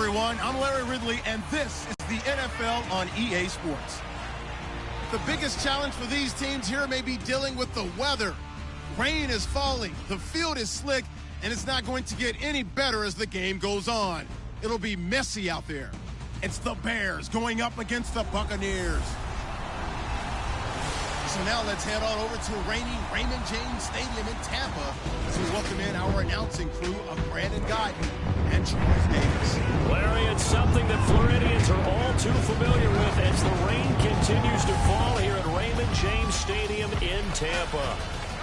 everyone. I'm Larry Ridley, and this is the NFL on EA Sports. The biggest challenge for these teams here may be dealing with the weather. Rain is falling, the field is slick, and it's not going to get any better as the game goes on. It'll be messy out there. It's the Bears going up against the Buccaneers. So now let's head on over to rainy Raymond James Stadium in Tampa as we welcome in our announcing crew of Brandon Guyton and Charles Davis. Larry, it's something that Floridians are all too familiar with as the rain continues to fall here at Raymond James Stadium in Tampa.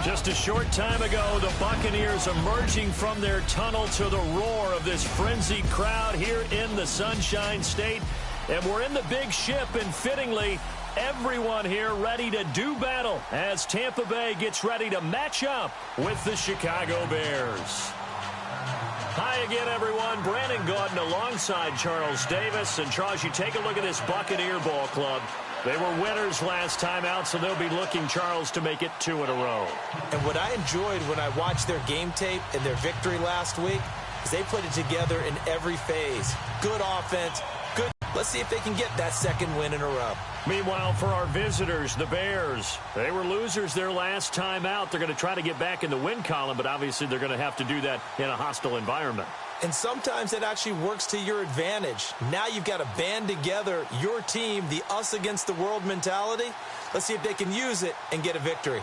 Just a short time ago, the Buccaneers emerging from their tunnel to the roar of this frenzied crowd here in the Sunshine State. And we're in the big ship, and fittingly, everyone here ready to do battle as Tampa Bay gets ready to match up with the Chicago Bears. Hi again, everyone. Brandon Guyton alongside Charles Davis. And Charles, you take a look at this Buccaneer ball club. They were winners last time out, so they'll be looking, Charles, to make it 2 in a row. And what I enjoyed when I watched their game tape and their victory last week is they put it together in every phase. Good offense, good. Let's see if they can get that second win in a row. Meanwhile, for our visitors, the Bears, they were losers their last time out. They're going to try to get back in the win column, but obviously they're going to have to do that in a hostile environment. And sometimes it actually works to your advantage. Now you've got to band together your team, the us against the world mentality. Let's see if they can use it and get a victory.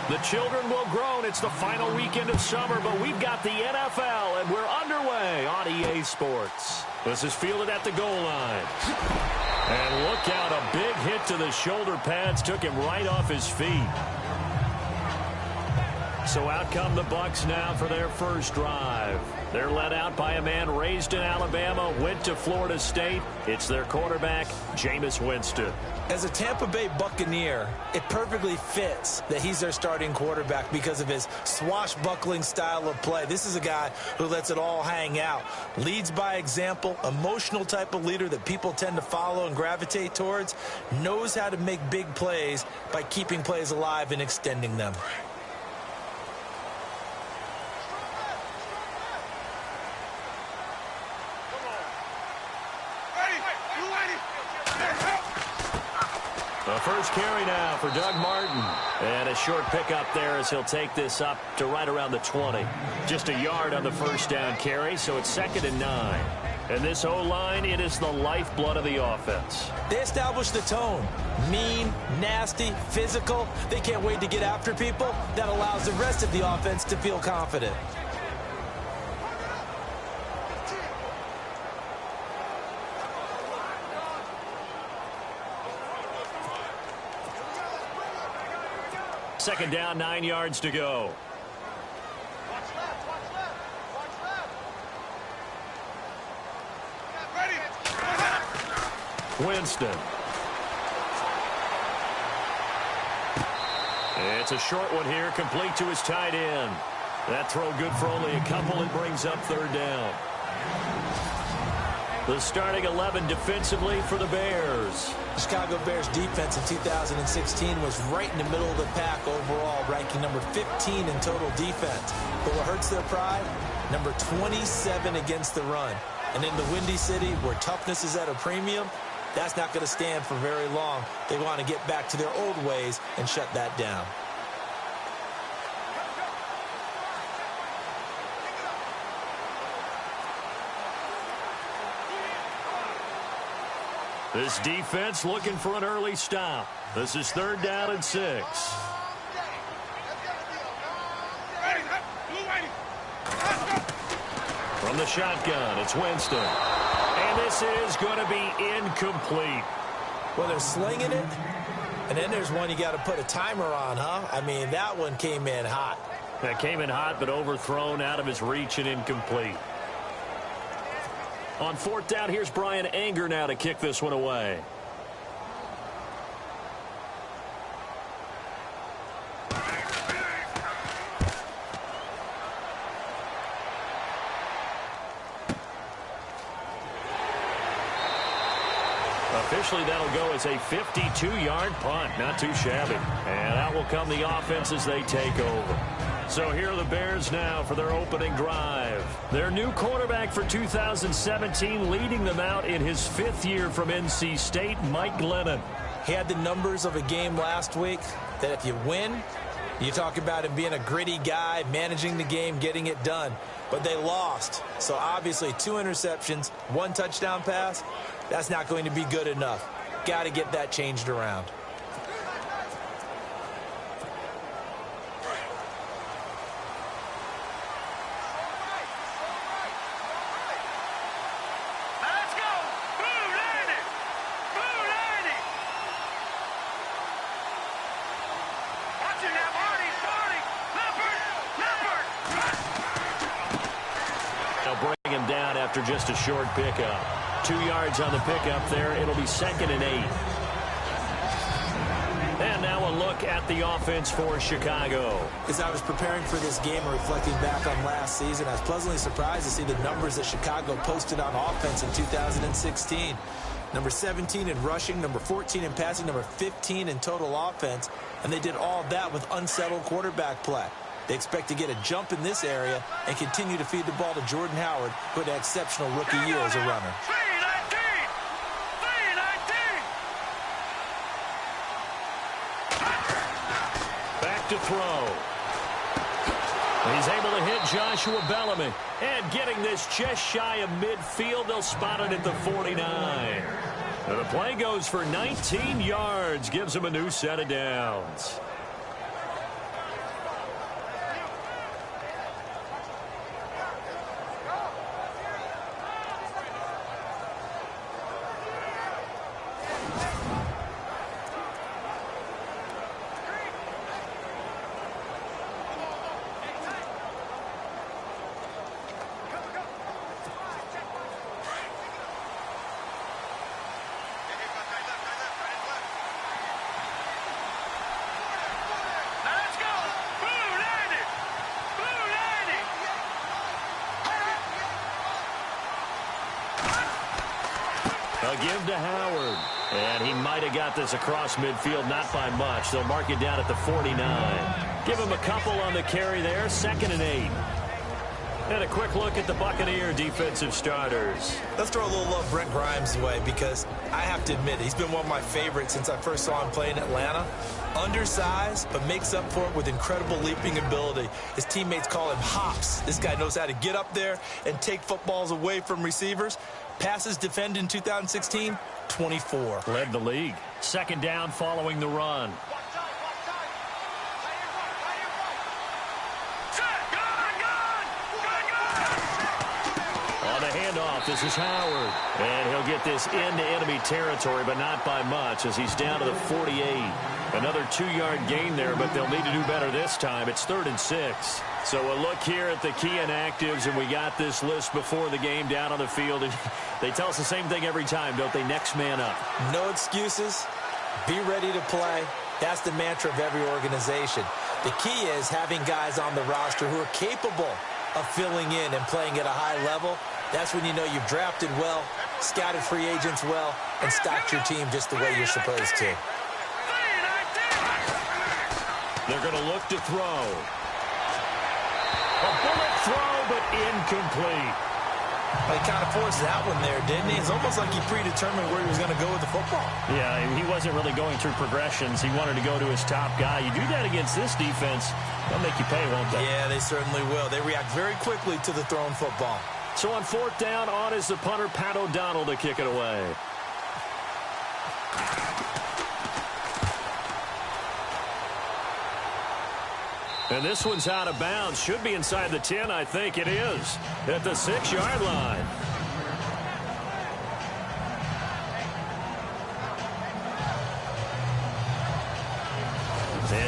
The children will groan. It's the final weekend of summer, but we've got the NFL, and we're underway on EA Sports. This is fielded at the goal line. And look out, a big hit to the shoulder pads took him right off his feet. So out come the Bucs now for their first drive. They're led out by a man raised in Alabama, went to Florida State. It's their quarterback, Jameis Winston. As a Tampa Bay Buccaneer, it perfectly fits that he's their starting quarterback because of his swashbuckling style of play. This is a guy who lets it all hang out, leads by example, emotional type of leader that people tend to follow and gravitate towards, knows how to make big plays by keeping plays alive and extending them. The first carry now for Doug Martin. And a short pickup there as he'll take this up to right around the 20. Just a yard on the first down carry, so it's 2nd and 9. And this O-line, it is the lifeblood of the offense. They established the tone. Mean, nasty, physical. They can't wait to get after people. That allows the rest of the offense to feel confident. Second down, 9 yards to go. Watch left, watch left, watch left. Ready. Winston. It's a short one here, complete to his tight end. That throw good for only a couple. It brings up 3rd down. The starting 11 defensively for the Bears. The Chicago Bears defense in 2016 was right in the middle of the pack overall, ranking number 15 in total defense. But what hurts their pride? Number 27 against the run. And in the Windy City, where toughness is at a premium, that's not going to stand for very long. They want to get back to their old ways and shut that down. This defense looking for an early stop. This is 3rd down and 6. From the shotgun, it's Winston. And this is going to be incomplete. Well, they're slinging it, and then there's one you got to put a timer on, huh? I mean, that one came in hot. That came in hot, but overthrown, out of his reach and incomplete. On fourth down, here's Brian Anger now to kick this one away. Officially, that'll go as a 52-yard punt. Not too shabby. And out will come the offense as they take over. So here are the Bears now for their opening drive. Their new quarterback for 2017, leading them out in his 5th year from NC State, Mike Glennon. He had the numbers of a game last week that if you win, you talk about him being a gritty guy, managing the game, getting it done. But they lost. So obviously 2 interceptions, 1 touchdown pass. That's not going to be good enough. Got to get that changed around. Let's go! Boo, Lanny! Boo, Lanny! Watch it now, Marty! Leopard! They'll bring him down after just a short pickup. 2 yards on the pickup there. It'll be 2nd and 8. And now a look at the offense for Chicago. As I was preparing for this game and reflecting back on last season, I was pleasantly surprised to see the numbers that Chicago posted on offense in 2016. Number 17 in rushing, number 14 in passing, number 15 in total offense. And they did all that with unsettled quarterback play. They expect to get a jump in this area and continue to feed the ball to Jordan Howard, who had an exceptional rookie year as a runner. Back to throw. He's able to hit Joshua Bellamy. And getting this just shy of midfield, they'll spot it at the 49. And the play goes for 19 yards, gives him a new set of downs. A give to Howard. And he might have got this across midfield, not by much. They'll mark it down at the 49. Give him a couple on the carry there, 2nd and 8. And a quick look at the Buccaneer defensive starters. Let's throw a little love Brent Grimes' way, because I have to admit, he's been one of my favorites since I first saw him play in Atlanta. Undersized, but makes up for it with incredible leaping ability. His teammates call him Hops. This guy knows how to get up there and take footballs away from receivers. Passes defended in 2016, 24. Led the league. 2nd down following the run. On the handoff, this is Howard. And he'll get this into enemy territory, but not by much, as he's down to the 48. Another 2-yard gain there, but they'll need to do better this time. It's 3rd and 6. So a look here at the key inactives, and we got this list before the game down on the field. And they tell us the same thing every time, don't they? Next man up. No excuses. Be ready to play. That's the mantra of every organization. The key is having guys on the roster who are capable of filling in and playing at a high level. That's when you know you've drafted well, scouted free agents well, and stocked your team just the way you're supposed to. They're going to look to throw. A bullet throw, but incomplete. He kind of forced that one there, didn't he? It's almost like he predetermined where he was going to go with the football. Yeah, he wasn't really going through progressions. He wanted to go to his top guy. You do that against this defense, they'll make you pay, won't they? Yeah, they certainly will. They react very quickly to the thrown football. So on 4th down, on is the punter, Pat O'Donnell, to kick it away. And this one's out of bounds. Should be inside the 10, I think it is. At the 6-yard line.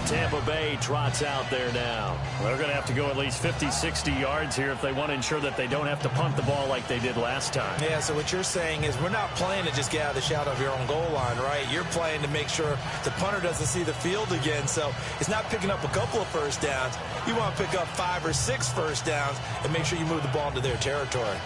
And Tampa Bay trots out there now. Well, they're going to have to go at least 50, 60 yards here if they want to ensure that they don't have to punt the ball like they did last time. Yeah, so what you're saying is we're not playing to just get out of the shadow of your own goal line, right? You're playing to make sure the punter doesn't see the field again. So it's not picking up a couple of first downs. You want to pick up 5 or 6 first downs and make sure you move the ball into their territory.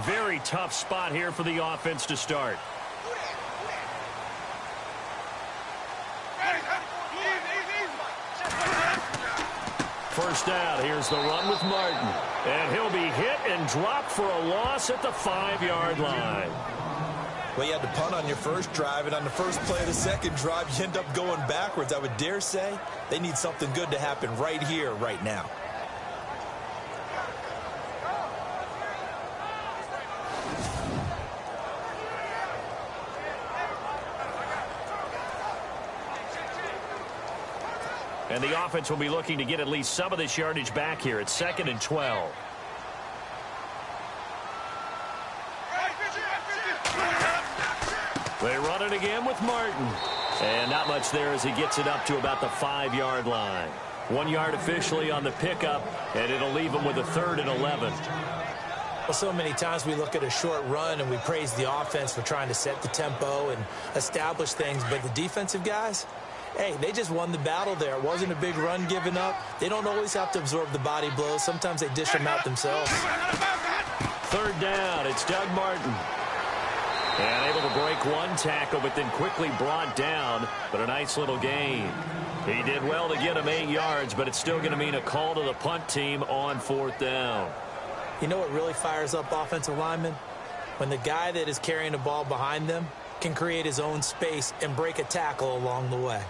Very tough spot here for the offense to start. First down, here's the run with Martin. And he'll be hit and dropped for a loss at the 5-yard line. Well, you had to punt on your first drive, and on the first play of the second drive, you end up going backwards. I would dare say they need something good to happen right here, right now. And the offense will be looking to get at least some of this yardage back here. It's 2nd and 12. They run it again with Martin. And not much there as he gets it up to about the 5-yard line. 1 yard officially on the pickup, and it'll leave him with a 3rd and 11. Well, so many times we look at a short run and we praise the offense for trying to set the tempo and establish things, but the defensive guys, hey, they just won the battle there. It wasn't a big run given up. They don't always have to absorb the body blows. Sometimes they dish them out themselves. 3rd down, it's Doug Martin. And able to break one tackle, but then quickly brought down. But a nice little gain. He did well to get him 8 yards, but it's still going to mean a call to the punt team on 4th down. You know what really fires up offensive linemen? When the guy that is carrying the ball behind them can create his own space and break a tackle along the way.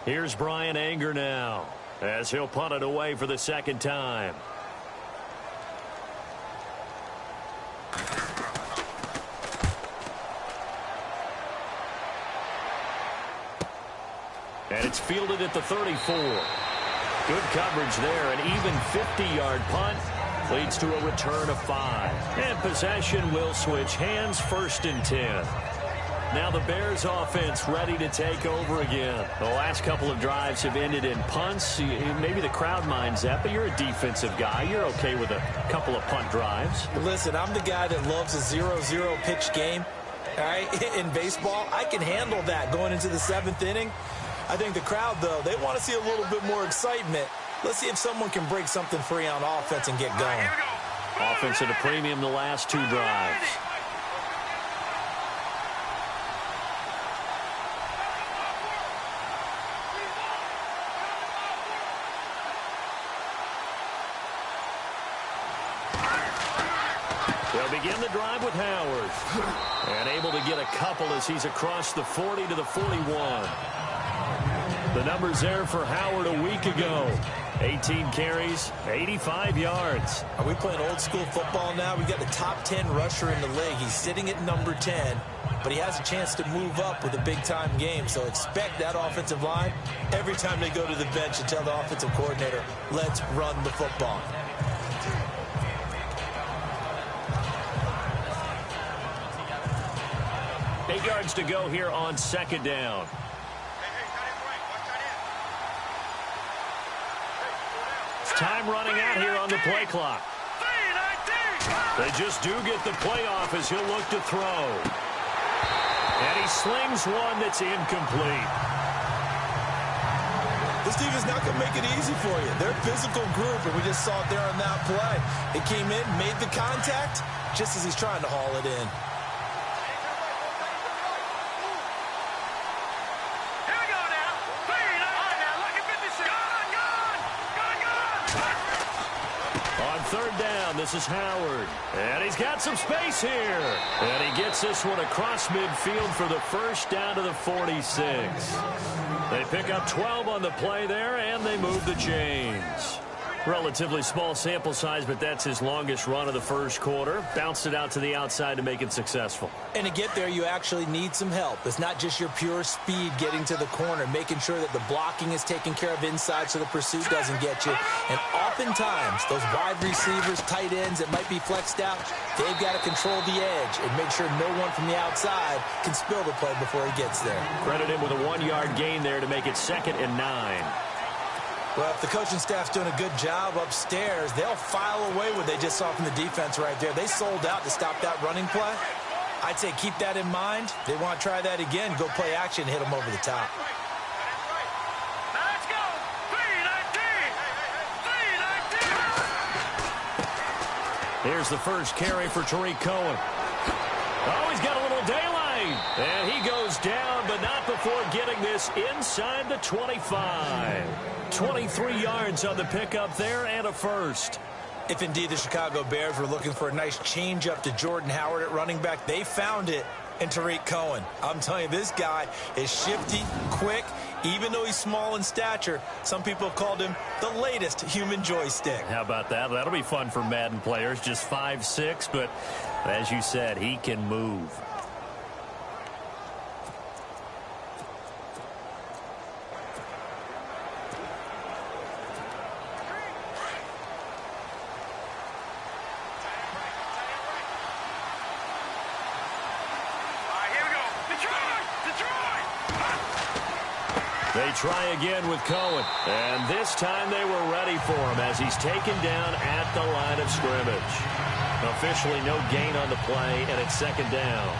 Here's Brian Anger now, as he'll punt it away for the 2nd time. And it's fielded at the 34. Good coverage there. An even 50-yard punt leads to a return of 5. And possession will switch hands, 1st and 10. Now the Bears offense ready to take over again. The last couple of drives have ended in punts. Maybe the crowd minds that, but you're a defensive guy. You're okay with a couple of punt drives. Listen, I'm the guy that loves a 0-0 pitch game. All right, in baseball, I can handle that going into the 7th inning. I think the crowd, though, they want to see a little bit more excitement. Let's see if someone can break something free on offense and get going. Offense at a premium the last 2 drives. They'll begin the drive with Howard. And able to get a couple as he's across the 40 to the 41. The numbers there for Howard a week ago. 18 carries, 85 yards. Are we playing old school football now? We got the top 10 rusher in the league. He's sitting at number 10, but he has a chance to move up with a big-time game. So expect that offensive line every time they go to the bench and tell the offensive coordinator, let's run the football. Eight yards to go here on 2nd down. Time running out here on the play clock. They just do get the play off as he'll look to throw. And he slings one that's incomplete. This team is not going to make it easy for you. They're a physical group, and we just saw it there on that play. It came in, made the contact, just as he's trying to haul it in. third down. This is Howard. And he's got some space here. And he gets this one across midfield for the first down to the 46. They pick up 12 on the play there, and they move the chains. Relatively small sample size, but that's his longest run of the first quarter. Bounced it out to the outside to make it successful. And to get there, you actually need some help. It's not just your pure speed getting to the corner, making sure that the blocking is taken care of inside so the pursuit doesn't get you. And oftentimes, those wide receivers, tight ends that might be flexed out, they've got to control the edge and make sure no one from the outside can spill the play before he gets there. Credit him with a 1-yard gain there to make it 2nd and 9. Well, if the coaching staff's doing a good job upstairs, they'll file away what they just saw from the defense right there. They sold out to stop that running play. I'd say keep that in mind. They want to try that again, go play action, hit them over the top. Now let's go. 3-19. Here's the first carry for Tariq Cohen. Oh, he's got a little daylight. And he goes down, but not before getting this inside the 25. 23 yards on the pickup there and a first. If indeed the Chicago Bears were looking for a nice change-up to Jordan Howard at running back, they found it in Tariq Cohen. I'm telling you, this guy is shifty, quick, even though he's small in stature. Some people have called him the latest human joystick. How about that? That'll be fun for Madden players. Just 5'6", but as you said, he can move. They try again with Cohen. And this time they were ready for him as he's taken down at the line of scrimmage. Officially no gain on the play, and it's 2nd down.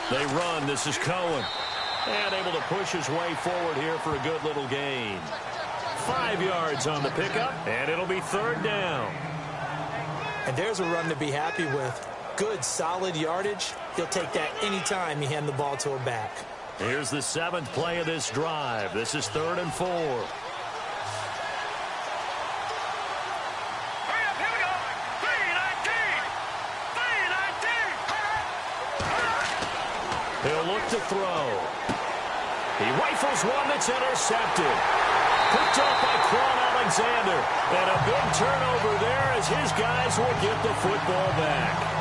They run. This is Cohen. And able to push his way forward here for a good little gain. 5 yards on the pickup, and it'll be 3rd down. And there's a run to be happy with. Good, solid yardage. He'll take that anytime you hand the ball to a back. Here's the 7th play of this drive. This is 3rd and 4. He'll look to throw. He rifles one that's intercepted. Picked up by Quan Alexander. And a big turnover there as his guys will get the football back.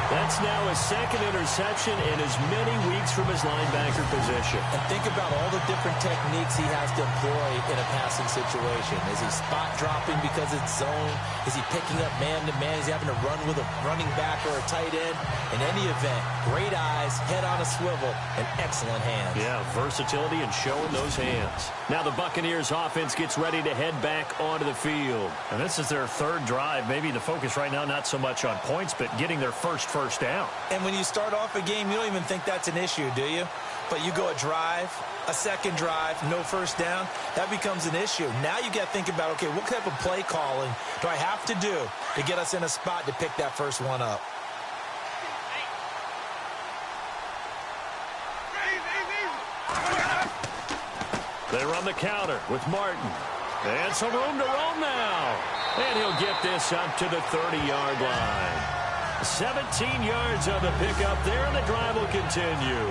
That's now his 2nd interception in as many weeks from his linebacker position. And think about all the different techniques he has to employ in a passing situation. Is he spot dropping because it's zone? Is he picking up man-to-man? Is he having to run with a running back or a tight end? In any event, great eyes, head on a swivel, and excellent hands. Yeah, versatility and showing those hands. Now the Buccaneers offense gets ready to head back onto the field. And this is their 3rd drive. Maybe the focus right now not so much on points, but getting their first down. And when you start off a game, you don't even think that's an issue, do you? But you go a drive, a 2nd drive, no first down, that becomes an issue. Now you got to think about, okay, what type of play calling do I have to do to get us in a spot to pick that first one up? They run the counter with Martin. And some room to roam now. And he'll get this up to the 30-yard line. 17 yards on the pickup there, and the drive will continue.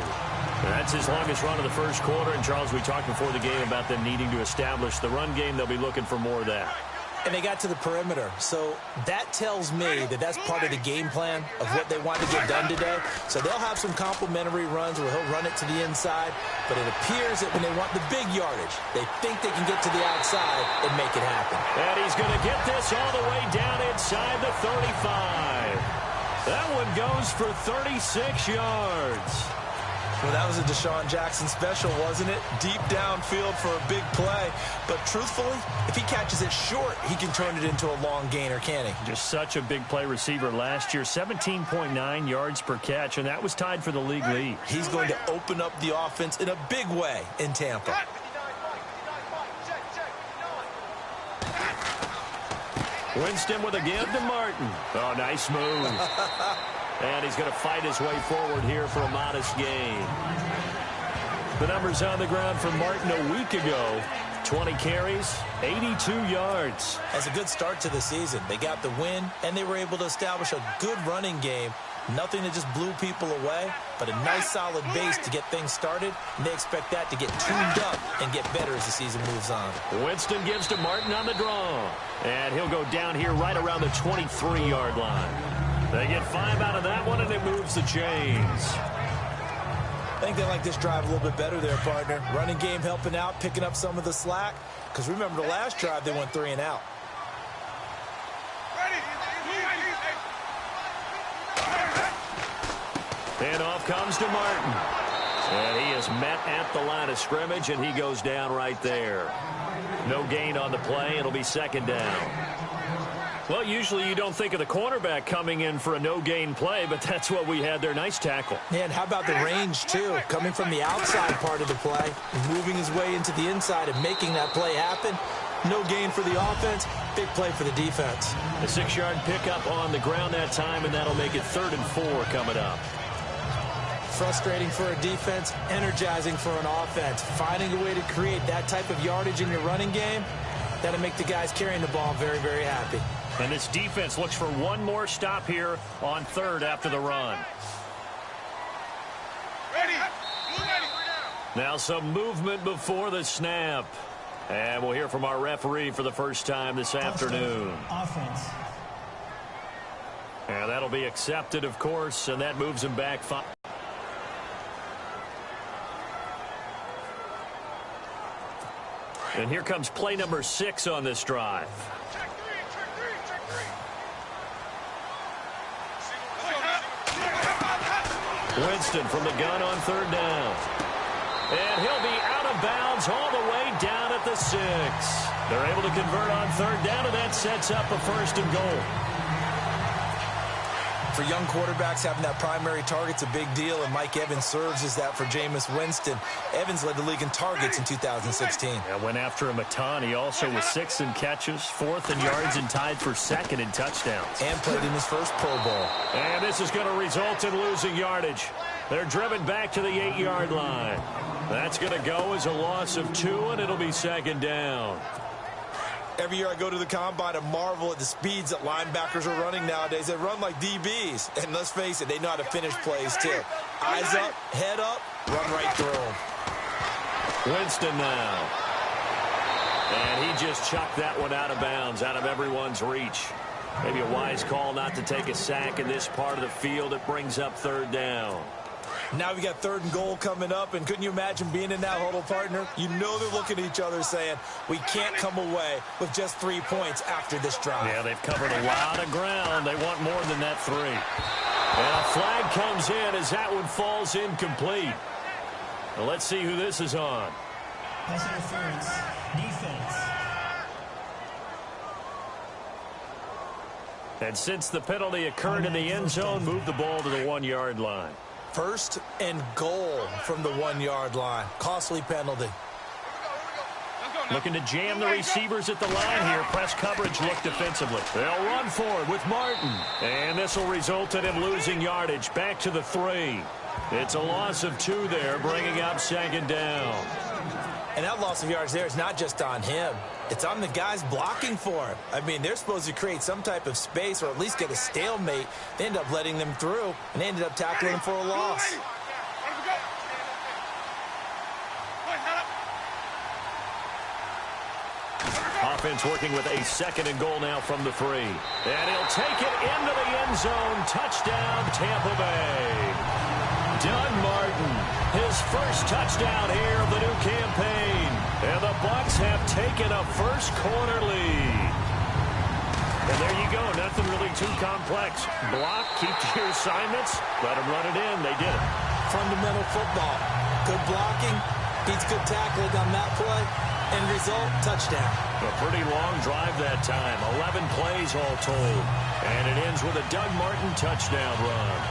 That's his longest run of the first quarter. And, Charles, we talked before the game about them needing to establish the run game. They'll be looking for more of that. And they got to the perimeter. So that tells me that that's part of the game plan of what they want to get done today. So they'll have some complimentary runs where he'll run it to the inside. But it appears that when they want the big yardage, they think they can get to the outside and make it happen. And he's going to get this all the way down inside the 35. That one goes for 36 yards. Well, that was a Deshaun Jackson special, wasn't it? Deep downfield for a big play. But truthfully, if he catches it short, he can turn it into a long gainer, can't he? Just such a big play receiver last year. 17.9 yards per catch, and that was tied for the league lead. He's going to open up the offense in a big way in Tampa. Winston with a give to Martin. Oh, nice move. And he's going to fight his way forward here for a modest gain. The numbers on the ground for Martin a week ago. 20 carries, 82 yards. That's a good start to the season. They got the win, and they were able to establish a good running game. Nothing that just blew people away, but a nice solid base to get things started, and they expect that to get tuned up and get better as the season moves on. Winston gives to Martin on the draw, and he'll go down here right around the 23-yard line. They get 5 out of that one, and it moves the chains. I think they like this drive a little bit better there, partner. Running game helping out, picking up some of the slack. Because remember, the last drive, they went 3 and out. And off comes to Martin. And he is met at the line of scrimmage, and he goes down right there. No gain on the play. It'll be second down. Well, usually you don't think of the cornerback coming in for a no-gain play, but that's what we had there. Nice tackle. Yeah, and how about the range, too? Coming from the outside part of the play, moving his way into the inside and making that play happen. No gain for the offense, big play for the defense. A 6-yard pickup on the ground that time, and that'll make it 3rd and 4 coming up. Frustrating for a defense, energizing for an offense. Finding a way to create that type of yardage in your running game, that'll make the guys carrying the ball very, very happy. And this defense looks for one more stop here on 3rd after the run. Now some movement before the snap. And we'll hear from our referee for the first time this afternoon. Offense. And that'll be accepted, of course, and that moves him back 5. And here comes play number 6 on this drive. Winston from the gun on 3rd down. And he'll be out of bounds all the way down at the 6. They're able to convert on 3rd down, and that sets up a 1st and goal. For young quarterbacks, having that primary target's a big deal, and Mike Evans serves as that for Jameis Winston. Evans led the league in targets in 2016. Yeah, went after him a ton. He also was 6th in catches, 4th in yards, and tied for 2nd in touchdowns. And played in his first Pro Bowl. And this is going to result in losing yardage. They're driven back to the 8-yard line. That's going to go as a loss of 2, and it'll be 2nd down. Every year I go to the combine and marvel at the speeds that linebackers are running nowadays. They run like DBs. And let's face it, they know how to finish plays too. Eyes up, head up, run right through them. Winston now. And he just chucked that one out of bounds, out of everyone's reach. Maybe a wise call not to take a sack in this part of the field. It brings up 3rd down. Now we got 3rd and goal coming up, and couldn't you imagine being in that huddle, partner? You know they're looking at each other saying, we can't come away with just 3 points after this drive. Yeah, they've covered a lot of ground. They want more than that 3. And a flag comes in as that one falls incomplete. Well, let's see who this is on. Pass interference. Defense. And since the penalty occurred in the end zone, move the ball to the 1-yard line. 1st and goal from the 1-yard line. Costly penalty. Looking to jam the receivers at the line here. Press coverage look defensively. They'll run forward with Martin. And this will result in him losing yardage. Back to the 3. It's a loss of 2 there, bringing up 2nd down. And that loss of yards there is not just on him. It's on the guys blocking for him. I mean, they're supposed to create some type of space or at least get a stalemate. They end up letting them through, and they ended up tackling him for a loss. Offense working with a 2nd and goal now from the 3. And he'll take it into the end zone. Touchdown, Tampa Bay. Doug Martin, his first touchdown here of the new campaign. And the Bucs have taken a first-quarter lead. And there you go. Nothing really too complex. Block, keep to your assignments, let them run it in. They did it. Fundamental football. Good blocking, beats good tackling on that play. End result, touchdown. A pretty long drive that time. 11 plays all told. And it ends with a Doug Martin touchdown run.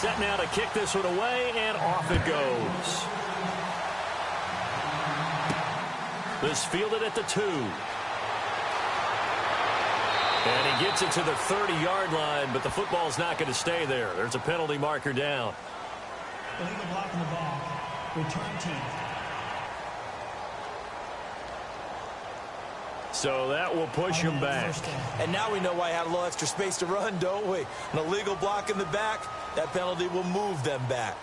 set now to kick this one away, and off it goes. This fielded at the 2. And he gets it to the 30-yard line, but the football's not going to stay there. There's a penalty marker down. Illegal block in the back. Return team. So that will push him back. And now we know why he had a little extra space to run, don't we? An illegal block in the back, that penalty will move them back.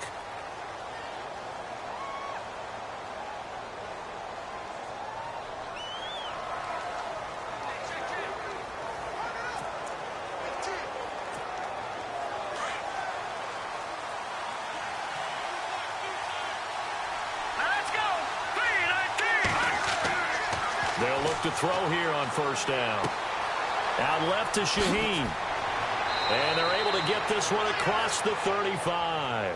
They'll look to throw here on first down. Out left to Shaheen. And they're able to get this one across the 35.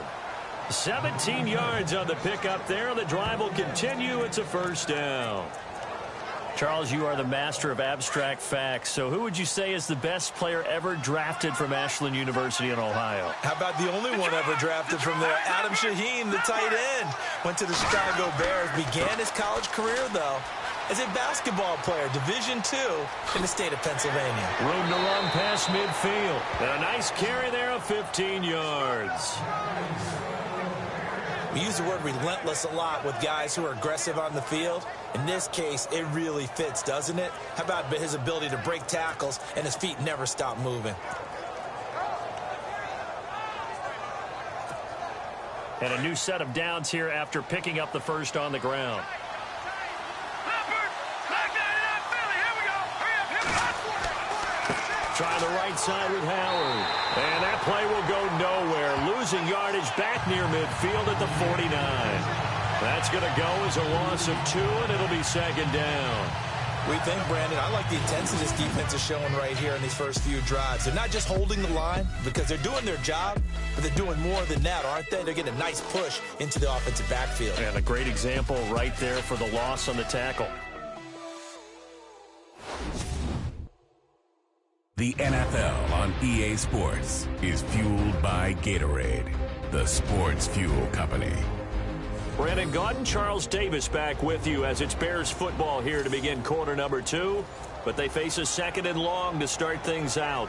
17 yards on the pickup there. The drive will continue. It's a first down. Charles, you are the master of abstract facts. So who would you say is the best player ever drafted from Ashland University in Ohio? How about the only one ever drafted from there? Adam Shaheen, the tight end. Went to the Chicago Bears. Began his college career, though, as a basketball player, Division II in the state of Pennsylvania. Room to run past midfield. And a nice carry there of 15 yards. We use the word relentless a lot with guys who are aggressive on the field. In this case, it really fits, doesn't it? How about his ability to break tackles and his feet never stop moving? And a new set of downs here after picking up the first on the ground. Try the right side with Howard. And that play will go nowhere. Losing yardage back near midfield at the 49. That's going to go as a loss of 2, and it'll be second down. We think, Brandon, I like the intensity this defense is showing right here in these first few drives. They're not just holding the line because they're doing their job, but they're doing more than that, aren't they? They're getting a nice push into the offensive backfield. And a great example right there for the loss on the tackle. The NFL on EA Sports is fueled by Gatorade, the sports fuel company. Brandon Gaudin, Charles Davis back with you as it's Bears football here to begin quarter number 2. But they face a second and long to start things out.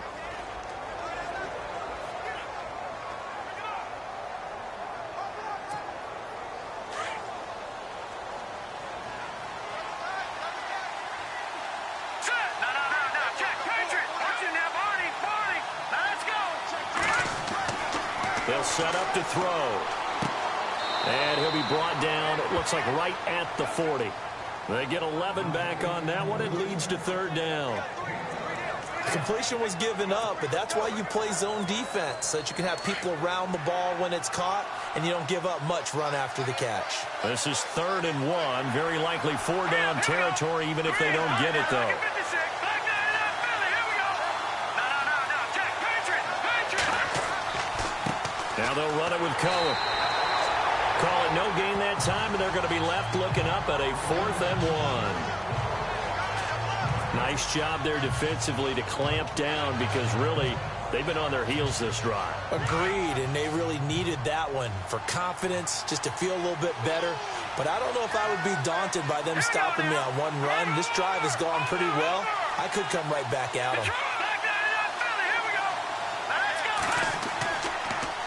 They'll set up to throw. And he'll be brought down, it looks like right at the 40. They get 11 back on that one. It leads to third down. Completion was given up, but that's why you play zone defense, so that you can have people around the ball when it's caught, and you don't give up much run after the catch. This is 3rd and 1. Very likely 4-down territory, even if they don't get it, though. Now they'll run it with Cohen. Call it no gain that time, and they're going to be left looking up at a 4th and 1. Nice job there defensively to clamp down because really they've been on their heels this drive. Agreed, and they really needed that one for confidence, just to feel a little bit better. But I don't know if I would be daunted by them stopping me on one run. This drive has gone pretty well. I could come right back at them.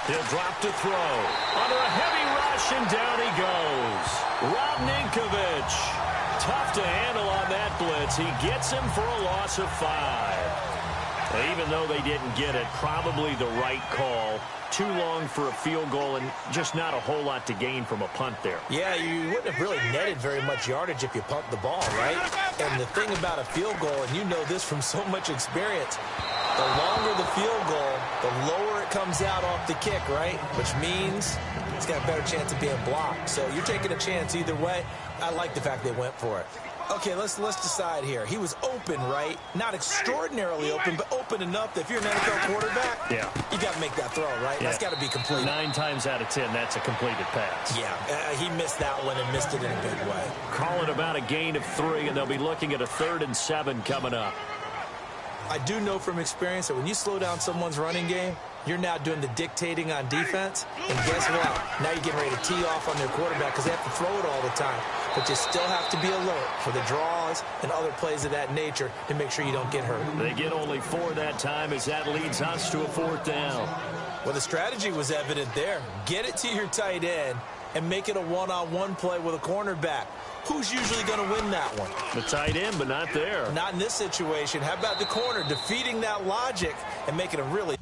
He'll drop to throw. Under a heavy rush, and down he goes. Rob Ninkovich. Tough to handle on that blitz. He gets him for a loss of 5. Even though they didn't get it, probably the right call. Too long for a field goal and just not a whole lot to gain from a punt there. Yeah, you wouldn't have really netted very much yardage if you pumped the ball, right? And the thing about a field goal, and you know this from so much experience, the longer the field goal, the lower it comes out off the kick, right? Which means it's got a better chance of being blocked. So you're taking a chance either way. I like the fact they went for it. Okay, let's decide here. He was open, right? Not extraordinarily open, but open enough that if you're an NFL quarterback, you got to make that throw, right? Yeah. That's got to be complete. 9 times out of 10, that's a completed pass. Yeah, he missed that one and missed it in a big way. Call it about a gain of 3, and they'll be looking at a 3rd and 7 coming up. I do know from experience that when you slow down someone's running game, you're now doing the dictating on defense. And guess what? Now you're getting ready to tee off on their quarterback because they have to throw it all the time. But you still have to be alert for the draws and other plays of that nature to make sure you don't get hurt. They get only 4 that time as that leads us to a 4th down. Well, the strategy was evident there. Get it to your tight end and make it a one-on-one play with a cornerback. Who's usually going to win that one? The tight end, but not there. Not in this situation. How about the corner defeating that logic and making a really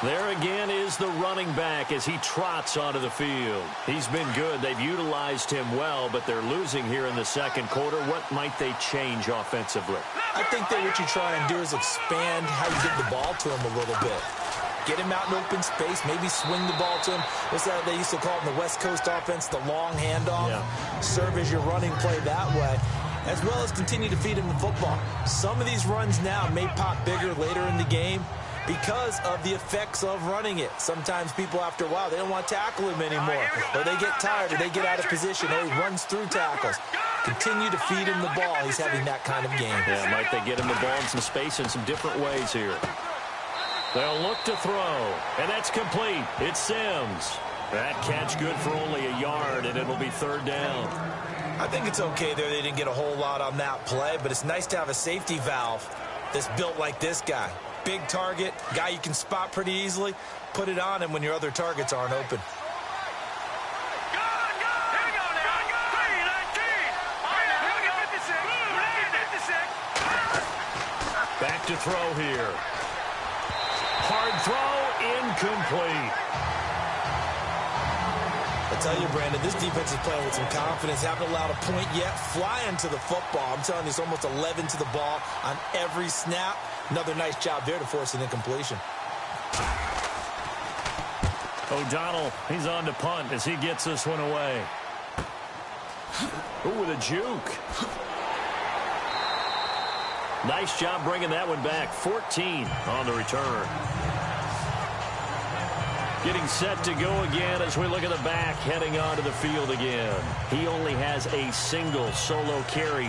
There again is the running back as he trots onto the field. He's been good. They've utilized him well, but they're losing here in the second quarter. What might they change offensively? I think that what you try and do is expand how you get the ball to him a little bit. Get him out in open space, maybe swing the ball to him. What's that they used to call it in the West Coast offense, the long handoff? Yeah. Serve as your running play that way, as well as continue to feed him the football. Some of these runs now may pop bigger later in the game because of the effects of running it. Sometimes people, after a while, they don't want to tackle him anymore, or they get tired, or they get out of position, or he runs through tackles. Continue to feed him the ball. He's having that kind of game. Yeah, might they get him the ball in some space in some different ways here. They'll look to throw, and that's complete. It's Sims. That catch good for only a yard, and it'll be third down. I think it's okay there. They didn't get a whole lot on that play, but it's nice to have a safety valve that's built like this guy. Big target, guy you can spot pretty easily. Put it on him when your other targets aren't open. Back to throw here. Hard throw, incomplete. I tell you, Brandon, this defense is playing with some confidence. Haven't allowed a point yet. Flying to the football. I'm telling you, it's almost 11 to the ball on every snap. Another nice job there to force an incompletion. O'Donnell, he's on to punt as he gets this one away. Ooh, with a juke. Nice job bringing that one back. 14 on the return. Getting set to go again as we look at the back heading onto the field again. He only has a single solo carry.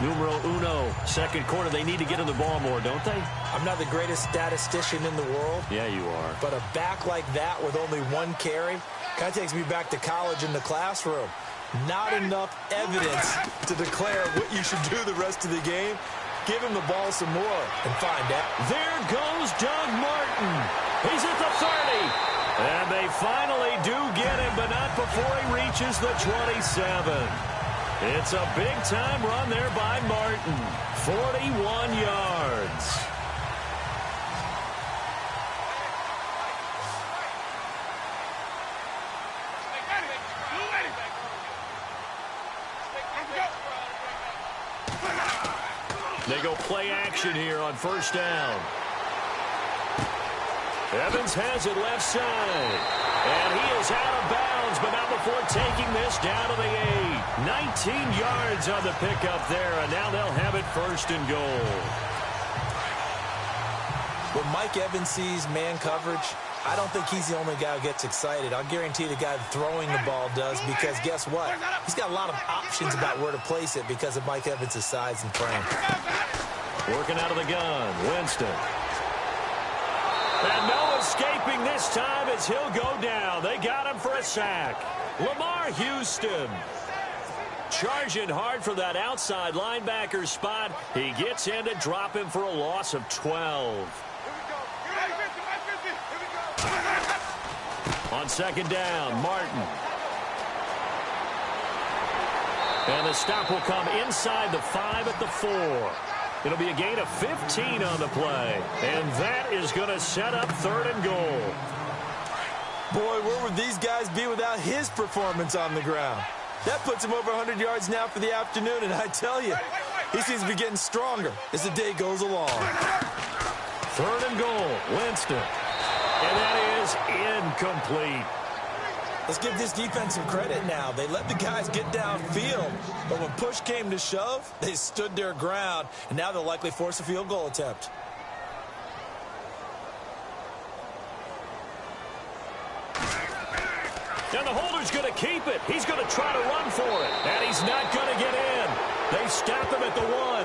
Numero uno. Second quarter, they need to get him the ball more, don't they? I'm not the greatest statistician in the world. Yeah, you are. But a back like that with only one carry kind of takes me back to college in the classroom. Not enough evidence to declare what you should do the rest of the game. Give him the ball some more and find out. There goes Doug Martin. He's at the 30. And they finally do get him, but not before he reaches the 27. It's a big-time run there by Martin. 41 yards. They go play action here on first down. Evans has it left side. And he is out of bounds, but not before taking this down to the 8. 19 yards on the pickup there, and now they'll have it first and goal. When Mike Evans sees man coverage, I don't think he's the only guy who gets excited. I'll guarantee the guy throwing the ball does, because guess what? He's got a lot of options about where to place it because of Mike Evans' size and frame. Working out of the gun, Winston. And no escaping this time as he'll go down. They got him for a sack. Lamar Houston charging hard for that outside linebacker spot. He gets in to drop him for a loss of 12. On second down, Martin. And the stop will come inside the 5 at the 4. It'll be a gain of 15 on the play. And that is going to set up third and goal. Boy, where would these guys be without his performance on the ground? That puts him over 100 yards now for the afternoon, and I tell you, he seems to be getting stronger as the day goes along. Third and goal, Winston. And that is incomplete. Let's give this defense some credit now. They let the guys get downfield, but when push came to shove, they stood their ground, and now they'll likely force a field goal attempt. And the holder's going to keep it. He's going to try to run for it, and he's not going to get in. They stop him at the 1.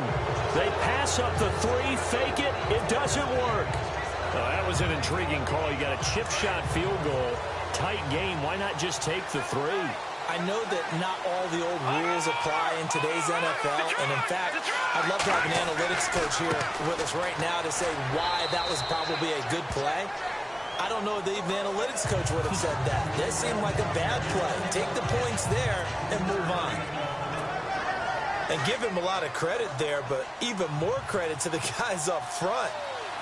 They pass up the 3, fake it. It doesn't work. Oh, that was an intriguing call. You got a chip shot field goal. Tight game. Why not just take the 3? I know that not all the old rules apply in today's NFL, and in fact, I'd love to have an analytics coach here with us right now to say why that was probably a good play. I don't know if even the analytics coach would have said that. That seemed like a bad play. Take the points there and move on. And give him a lot of credit there, but even more credit to the guys up front.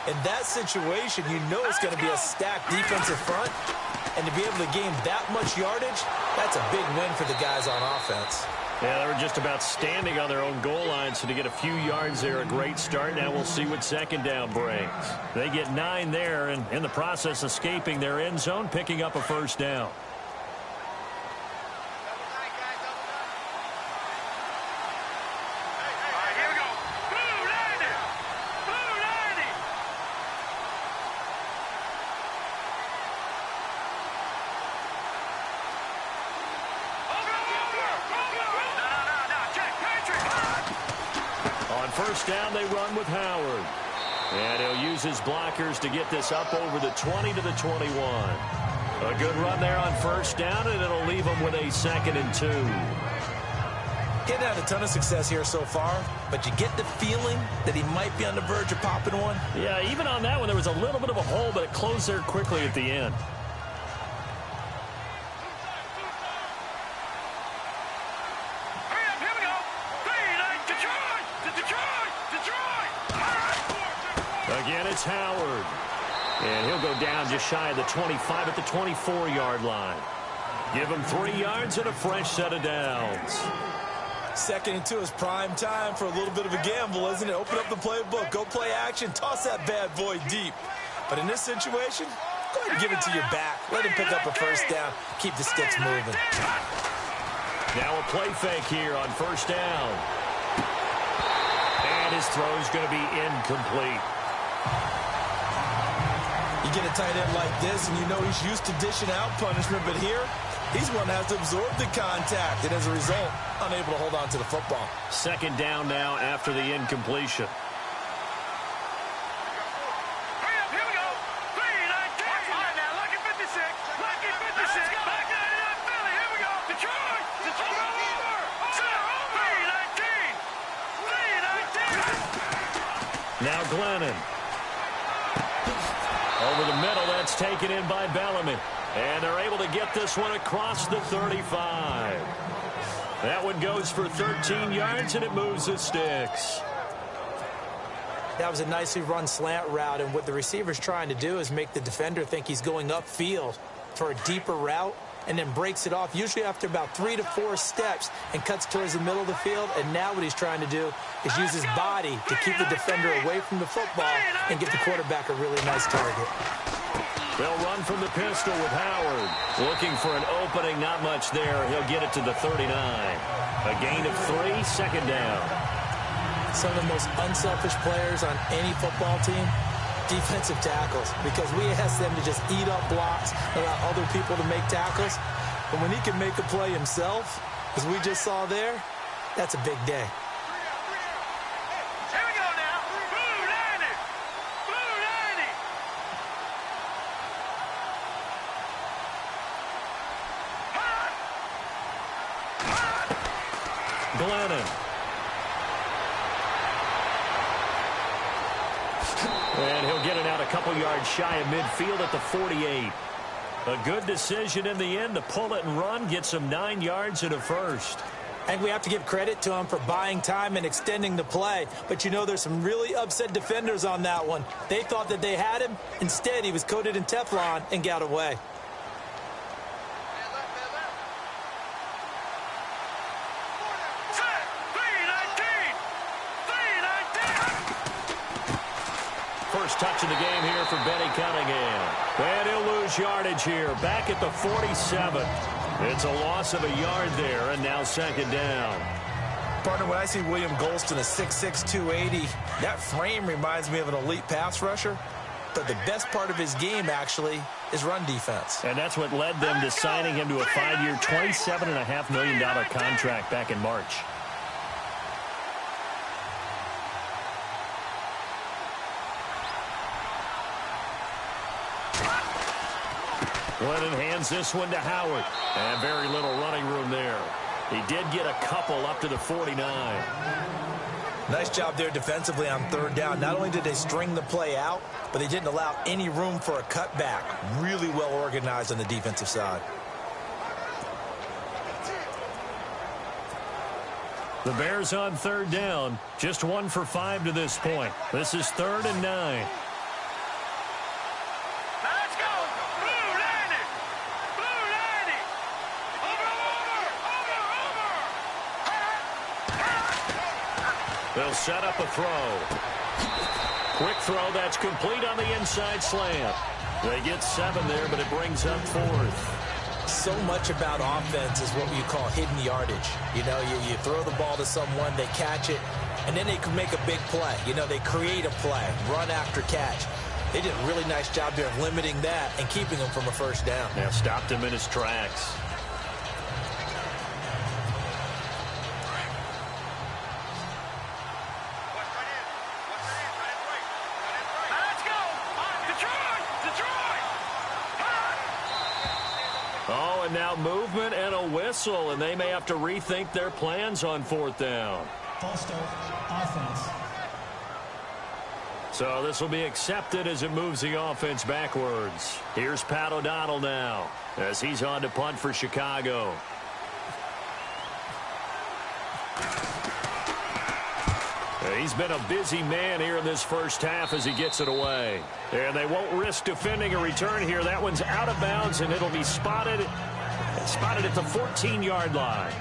In that situation, you know it's going to be a stacked defensive front. And to be able to gain that much yardage, that's a big win for the guys on offense. Yeah, they were just about standing on their own goal line, so to get a few yards there, a great start. Now we'll see what second down brings. They get 9 there, and in the process, escaping their end zone, picking up a first down. First down, they run with Howard. And he'll use his blockers to get this up over the 20 to the 21. A good run there on first down, and it'll leave him with a 2nd and 2. Getting had a ton of success here so far, but you get the feeling that he might be on the verge of popping one. Yeah, even on that one, there was a little bit of a hole, but it closed there quickly at the end. Again, it's Howard. And he'll go down just shy of the 25 at the 24-yard line. Give him 3 yards and a fresh set of downs. 2nd and 2 is prime time for a little bit of a gamble, isn't it? Open up the playbook, go play action, toss that bad boy deep. But in this situation, go ahead and give it to your back. Let him pick up a first down. Keep the sticks moving. Now a play fake here on first down. And his throw's going to be incomplete. You get a tight end like this, and you know he's used to dishing out punishment, but here, he's one that has to absorb the contact, and as a result, unable to hold on to the football. 2nd down now after the incompletion. Now Glennon. Over the middle, that's taken in by Bellamy. And they're able to get this one across the 35. That one goes for 13 yards, and it moves the sticks. That was a nicely run slant route, and what the receiver's trying to do is make the defender think he's going upfield for a deeper route, and then breaks it off, usually after about 3 to 4 steps, and cuts towards the middle of the field. And now what he's trying to do is use his body to keep the defender away from the football and get the quarterback a really nice target. They'll run from the pistol with Howard. Looking for an opening, not much there. He'll get it to the 39. A gain of 3, 2nd down. Some of the most unselfish players on any football team, defensive tackles, because we ask them to just eat up blocks, allow other people to make tackles. But when he can make a play himself, as we just saw there, that's a big day. Here we go now. Blue 90. Blue 90. Glennon. And he'll get it out a couple yards shy of midfield at the 48. A good decision in the end to pull it and run, get some 9 yards and a first. I think we have to give credit to him for buying time and extending the play. But, you know, there's some really upset defenders on that one. They thought that they had him. Instead, he was coated in Teflon and got away. First touch of the game here for Benny Cunningham. And he'll lose yardage here, back at the 47. It's a loss of a yard there, and now 2nd down. Partner, when I see William Golston, a 6'6", 280, that frame reminds me of an elite pass rusher. But the best part of his game, actually, is run defense. And that's what led them to signing him to a 5-year, $27.5 million contract back in March. Glennon hands this one to Howard. And very little running room there. He did get a couple up to the 49. Nice job there defensively on 3rd down. Not only did they string the play out, but they didn't allow any room for a cutback. Really well organized on the defensive side. The Bears on 3rd down. Just 1 for 5 to this point. This is 3rd and 9. They'll set up a throw. Quick throw, that's complete on the inside slant. They get 7 there, but it brings up 4th. So much about offense is what you call hidden yardage. You know, you throw the ball to someone, they catch it, and then they can make a big play. You know, they create a play, run after catch. They did a really nice job there of limiting that and keeping him from a first down. Now stopped him in his tracks. Oh, and now movement and a whistle, and they may have to rethink their plans on 4th down. False start, offense. So this will be accepted as it moves the offense backwards. Here's Pat O'Donnell now as he's on to punt for Chicago. He's been a busy man here in this first half as he gets it away. And they won't risk defending a return here. That one's out of bounds, and it'll be spotted at the 14-yard line.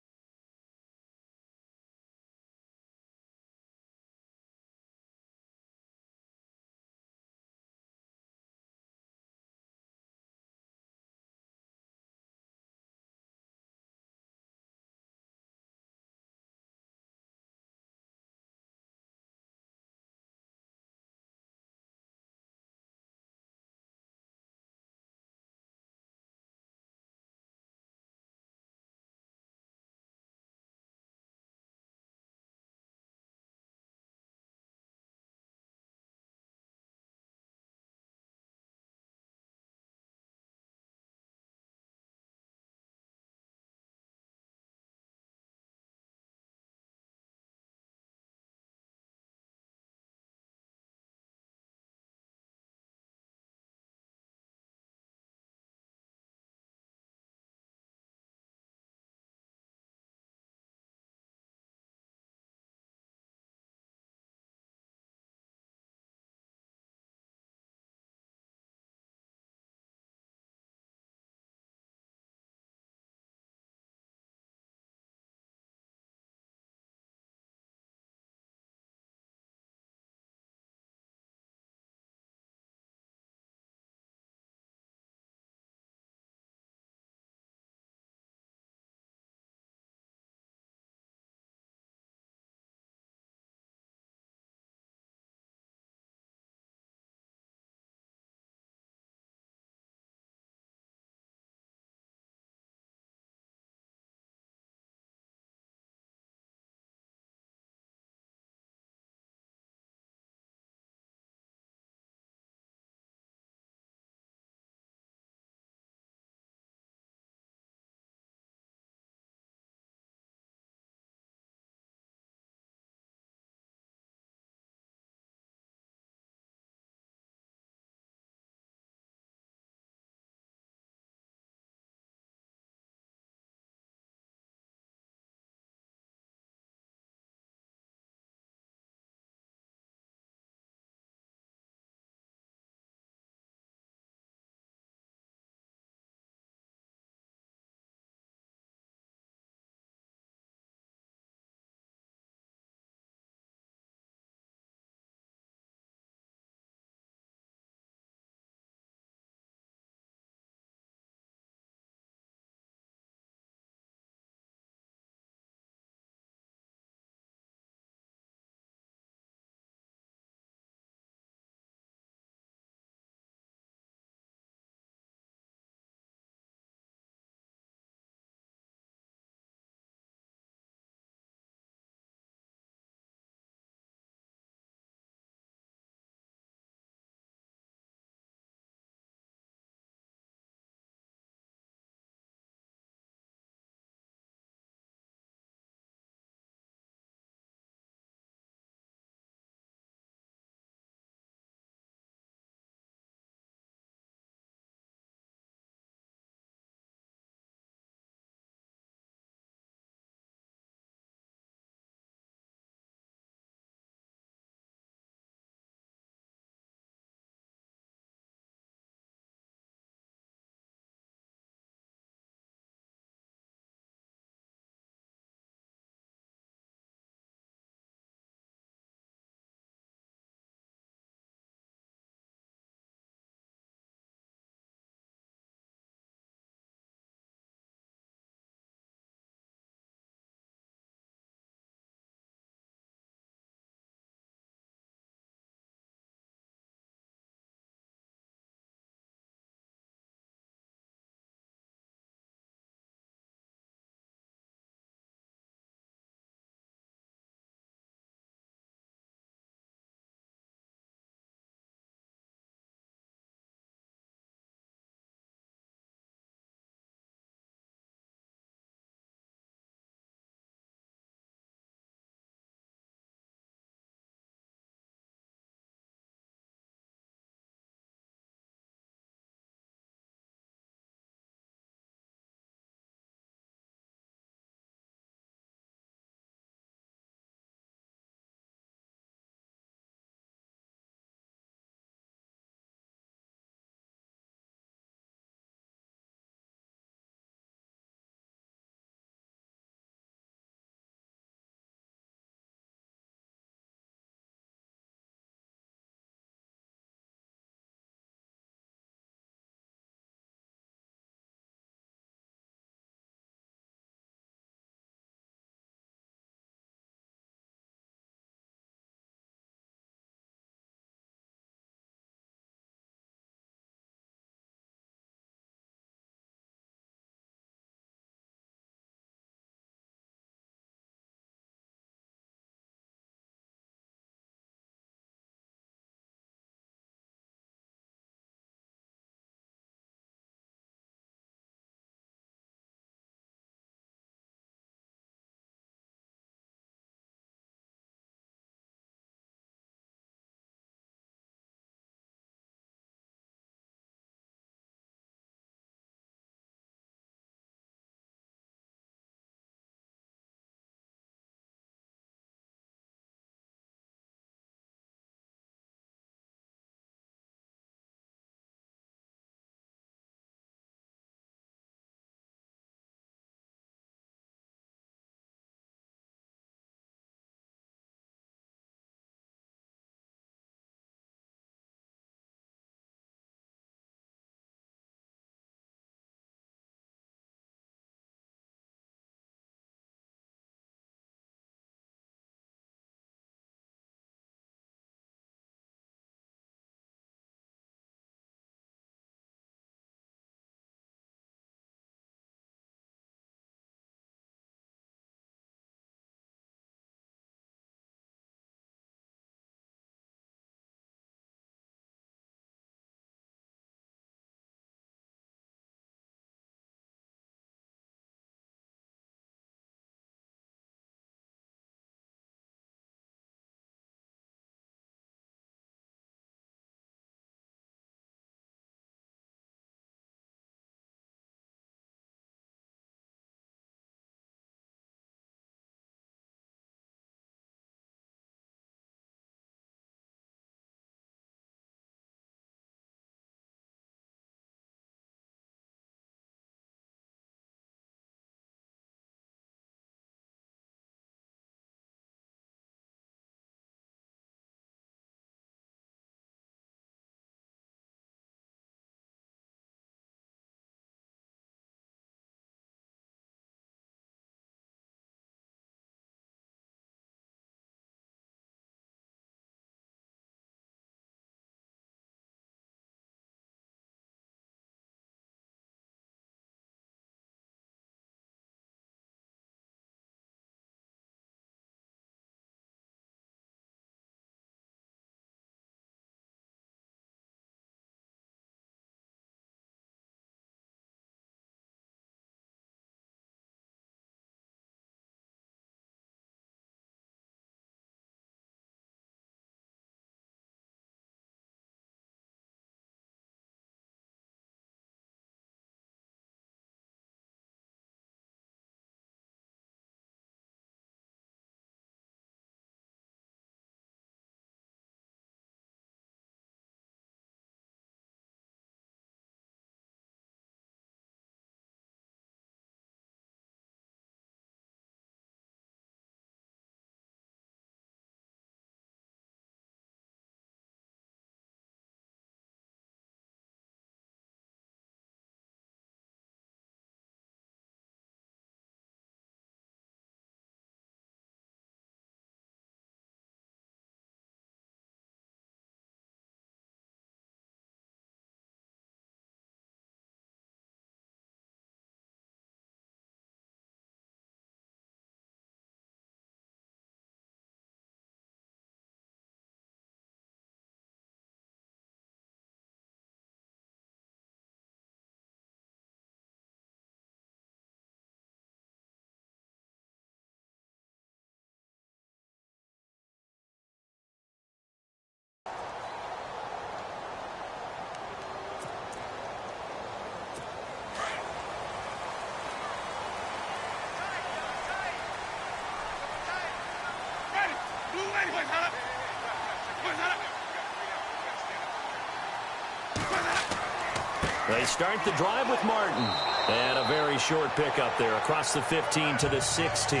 They start the drive with Martin. And a very short pickup there across the 15 to the 16.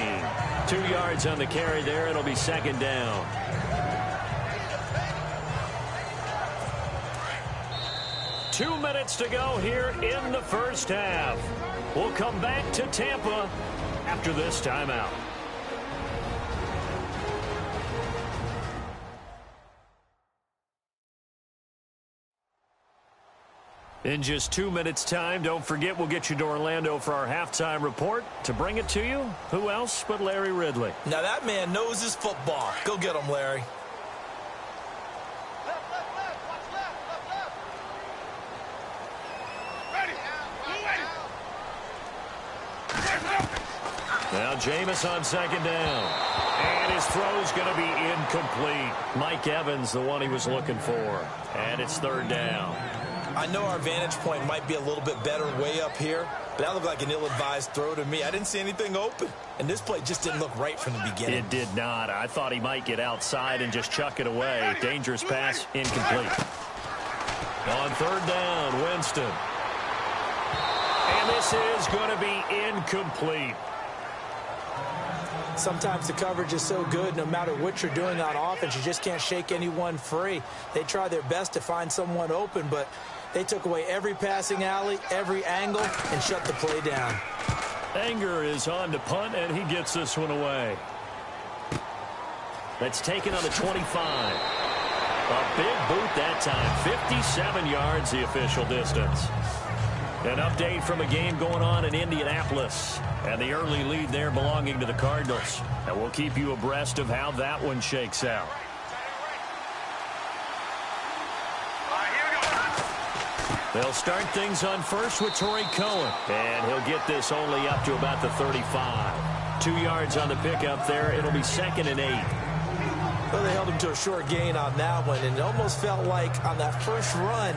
2 yards on the carry there. It'll be second down. Two minutes to go here in the first half. We'll come back to Tampa after this timeout. In just 2 minutes' time, don't forget we'll get you to Orlando for our halftime report. To bring it to you, who else but Larry Ridley? Now that man knows his football. Go get him, Larry. Now Jameis on second down. And his throw's going to be incomplete. Mike Evans, the one he was looking for. And it's third down. I know our vantage point might be a little bit better way up here, but that looked like an ill-advised throw to me. I didn't see anything open, and this play just didn't look right from the beginning. It did not. I thought he might get outside and just chuck it away. Dangerous pass, incomplete. On third down, Winston. And this is going to be incomplete. Sometimes the coverage is so good, no matter what you're doing on offense, you just can't shake anyone free. They try their best to find someone open, but they took away every passing alley, every angle, and shut the play down. Anger is on to punt, and he gets this one away. That's taken on the 25. A big boot that time. 57 yards, the official distance. An update from a game going on in Indianapolis. And the early lead there belonging to the Cardinals. And we'll keep you abreast of how that one shakes out. They'll start things on first with Torrey Cohen. And he'll get this only up to about the 35. 2 yards on the pickup there. It'll be 2nd and 8. Well, they held him to a short gain on that one. And it almost felt like on that first run,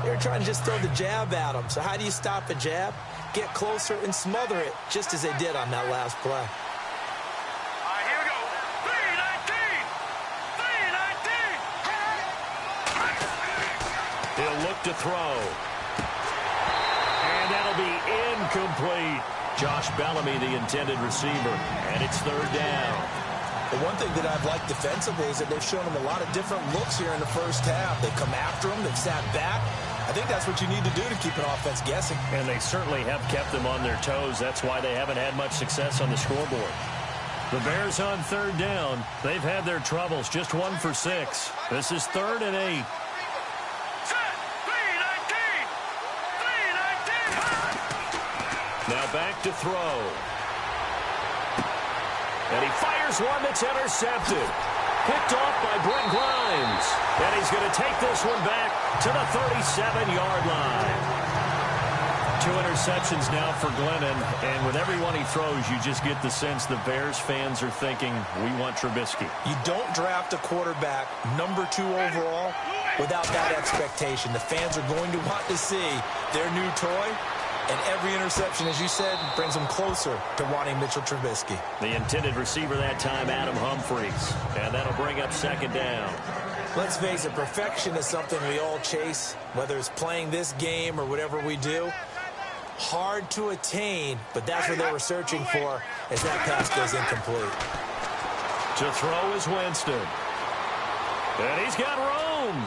they were trying to just throw the jab at him. So how do you stop a jab? Get closer and smother it, just as they did on that last play. All right, here we go. 3-19. He'll look to throw. And that'll be incomplete. Josh Bellamy, the intended receiver. And it's third down. The one thing that I've liked defensively is that they've shown him a lot of different looks here in the first half. They've come after him. They've sat back. I think that's what you need to do to keep an offense guessing. And they certainly have kept them on their toes. That's why they haven't had much success on the scoreboard. The Bears on third down. They've had their troubles. Just 1 for 6. This is 3rd and 8. Now back to throw. And he fires one that's intercepted. Picked off by Brent Grimes. And he's going to take this one back to the 37-yard line. 2 interceptions now for Glennon. And with every one he throws, you just get the sense the Bears fans are thinking, we want Trubisky. You don't draft a quarterback number 2 overall without that expectation. The fans are going to want to see their new toy. And every interception, as you said, brings them closer to wanting Mitchell Trubisky. The intended receiver that time, Adam Humphries. And that'll bring up 2nd down. Let's face it, perfection is something we all chase, whether it's playing this game or whatever we do. Hard to attain, but that's what they were searching for as that pass goes incomplete. To throw is Winston. And he's got room.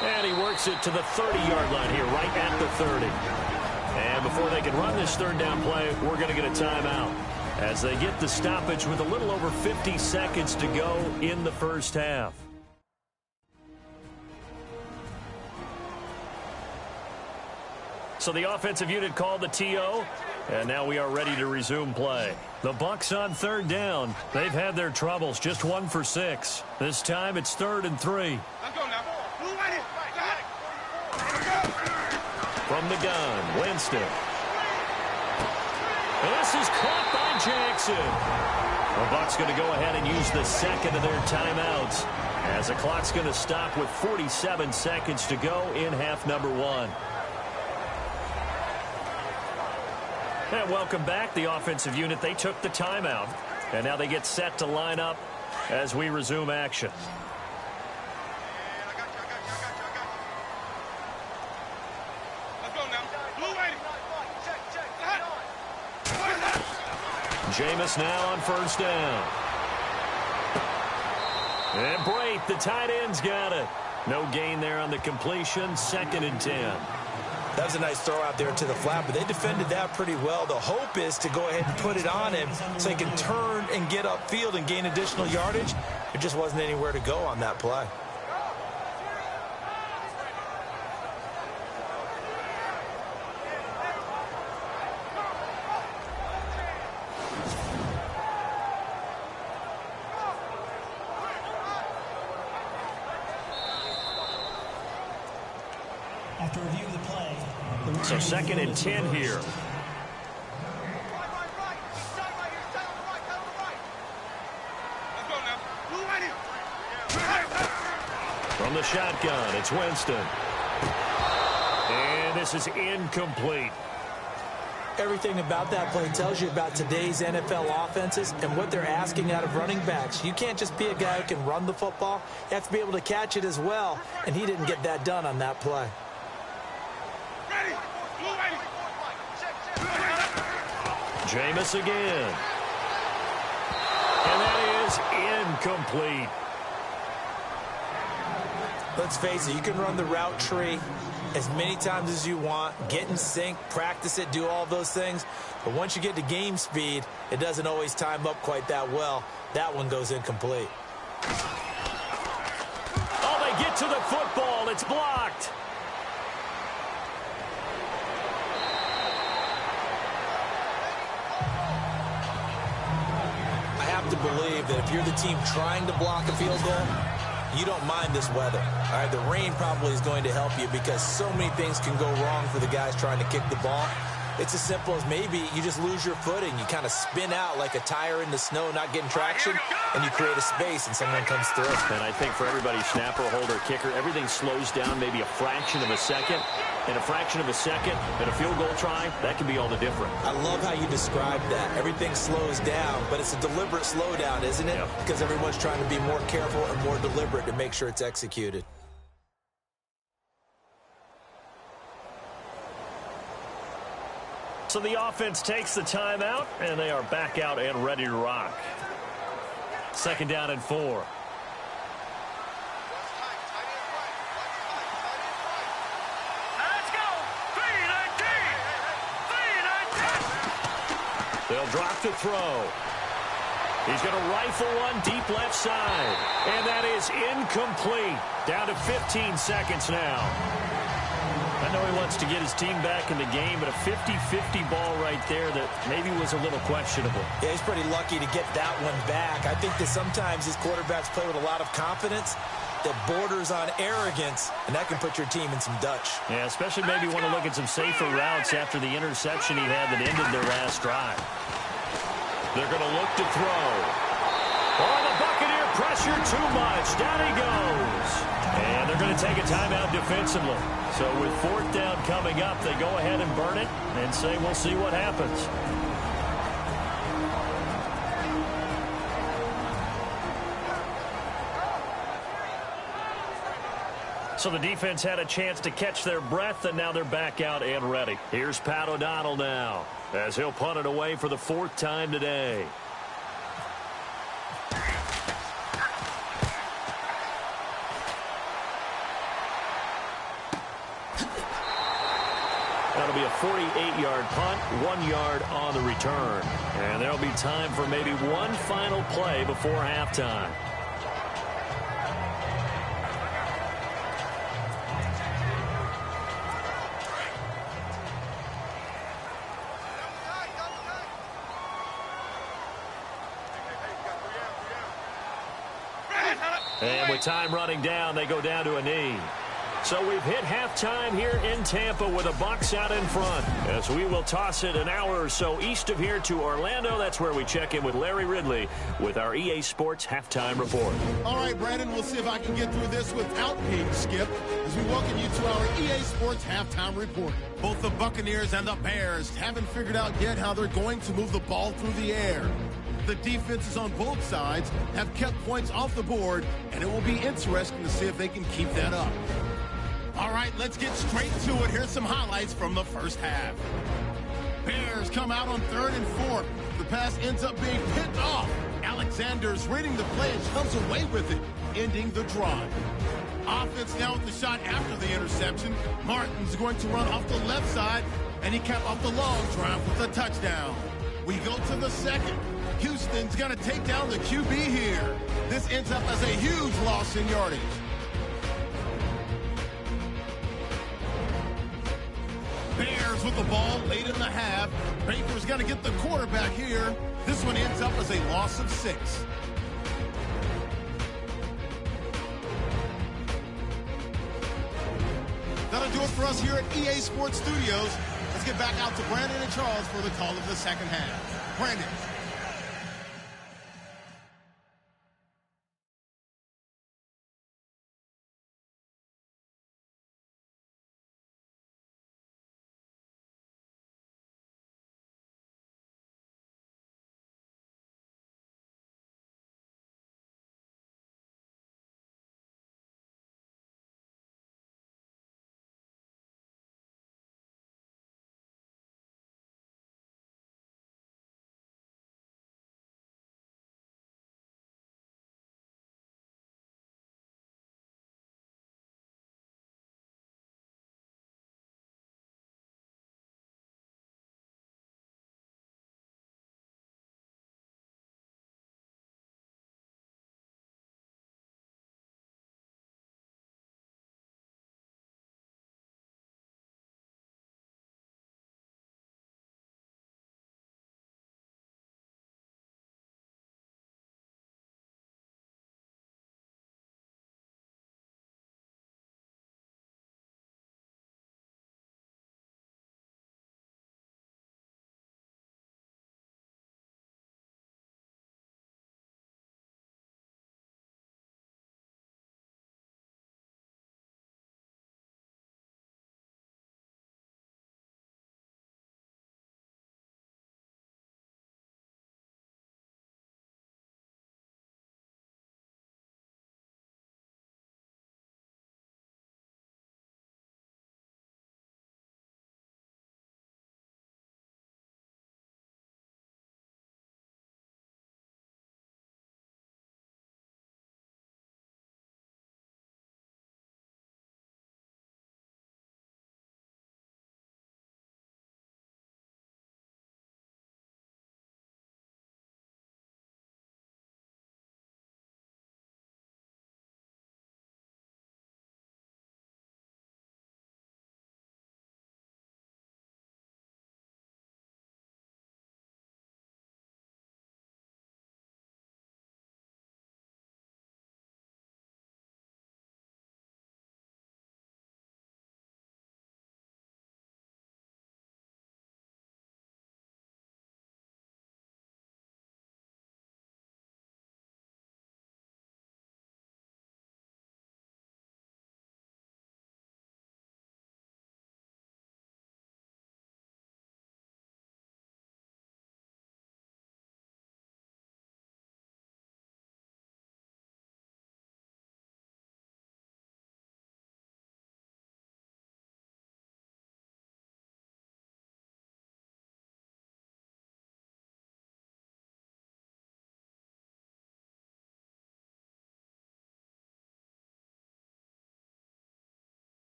And he works it to the 30-yard line here, right at the 30. And before they can run this third down play, we're going to get a timeout as they get the stoppage with a little over 50 seconds to go in the first half. So the offensive unit called the TO, and now we are ready to resume play. The Bucs on third down. They've had their troubles, just 1 for 6. This time it's 3rd and 3. Let's go now. From the gun, Winston. And this is caught by Jackson. The Bucs going to go ahead and use the 2nd of their timeouts as the clock's going to stop with 47 seconds to go in half number 1. And welcome back, the offensive unit. They took the timeout, and now they get set to line up as we resume action. Jameis now on first down. And Brate, the tight end's got it. No gain there on the completion. 2nd and 10. That was a nice throw out there to the flat, but they defended that pretty well. The hope is to go ahead and put it on him so he can turn and get upfield and gain additional yardage. There just wasn't anywhere to go on that play. After review of the play. So 2nd and 10 here. From the shotgun, it's Winston. And this is incomplete. Everything about that play tells you about today's NFL offenses and what they're asking out of running backs. You can't just be a guy who can run the football. You have to be able to catch it as well, and he didn't get that done on that play. Jameis again. And that is incomplete. Let's face it, you can run the route tree as many times as you want, get in sync, practice it, do all those things. But once you get to game speed, it doesn't always time up quite that well. That one goes incomplete. Oh, they get to the football. It's blocked. I have to believe that if you're the team trying to block a field goal, you don't mind this weather. All right, the rain probably is going to help you because so many things can go wrong for the guys trying to kick the ball. It's as simple as maybe you just lose your footing. You kind of spin out like a tire in the snow, not getting traction, and you create a space and someone comes through. And I think for everybody, snapper, holder, kicker, everything slows down maybe a fraction of a second. And a fraction of a second and a field goal try, that can be all the different. I love how you described that. Everything slows down, but it's a deliberate slowdown, isn't it? Yep. Because everyone's trying to be more careful and more deliberate to make sure it's executed. So the offense takes the timeout, and they are back out and ready to rock. 2nd down and 4. They'll drop to throw. He's going to rifle one deep left side. And that is incomplete. Down to 15 seconds now. I know he wants to get his team back in the game, but a 50-50 ball right there that maybe was a little questionable. Yeah, he's pretty lucky to get that one back. I think that sometimes these quarterbacks play with a lot of confidence that borders on arrogance, and that can put your team in some Dutch. Yeah, especially maybe want to look at some safer routes after the interception he had that ended their last drive. They're going to look to throw. Oh, the Buccaneer pressure too much. Down he goes. And they're going to take a timeout defensively. So with 4th down coming up, they go ahead and burn it and say we'll see what happens. So the defense had a chance to catch their breath, and now they're back out and ready. Here's Pat O'Donnell now, as he'll punt it away for the 4th time today. That'll be a 48-yard punt, 1 yard on the return. And there'll be time for maybe one final play before halftime. And with time running down, they go down to a knee. So we've hit halftime here in Tampa with the Bucs out in front. As we will toss it an hour or so east of here to Orlando. That's where we check in with Larry Ridley with our EA Sports Halftime Report. All right, Brandon, we'll see if I can get through this without being skipped as we welcome you to our EA Sports Halftime Report. Both the Buccaneers and the Bears haven't figured out yet how they're going to move the ball through the air. The defenses on both sides have kept points off the board, and it will be interesting to see if they can keep that up. All right, let's get straight to it. Here's some highlights from the first half. Bears come out on 3rd and 4. The pass ends up being picked off. Alexander's reading the play and comes away with it, ending the drive. Offense now with the shot after the interception. Martin's going to run off the left side, and he capped off the long drive with a touchdown. We go to the second. Houston's going to take down the QB here. This ends up as a huge loss in yardage. Bears with the ball late in the half. Baker's going to get the quarterback here. This one ends up as a loss of 6. That'll do it for us here at EA Sports Studios. Let's get back out to Brandon and Charles for the call of the second half. Brandon.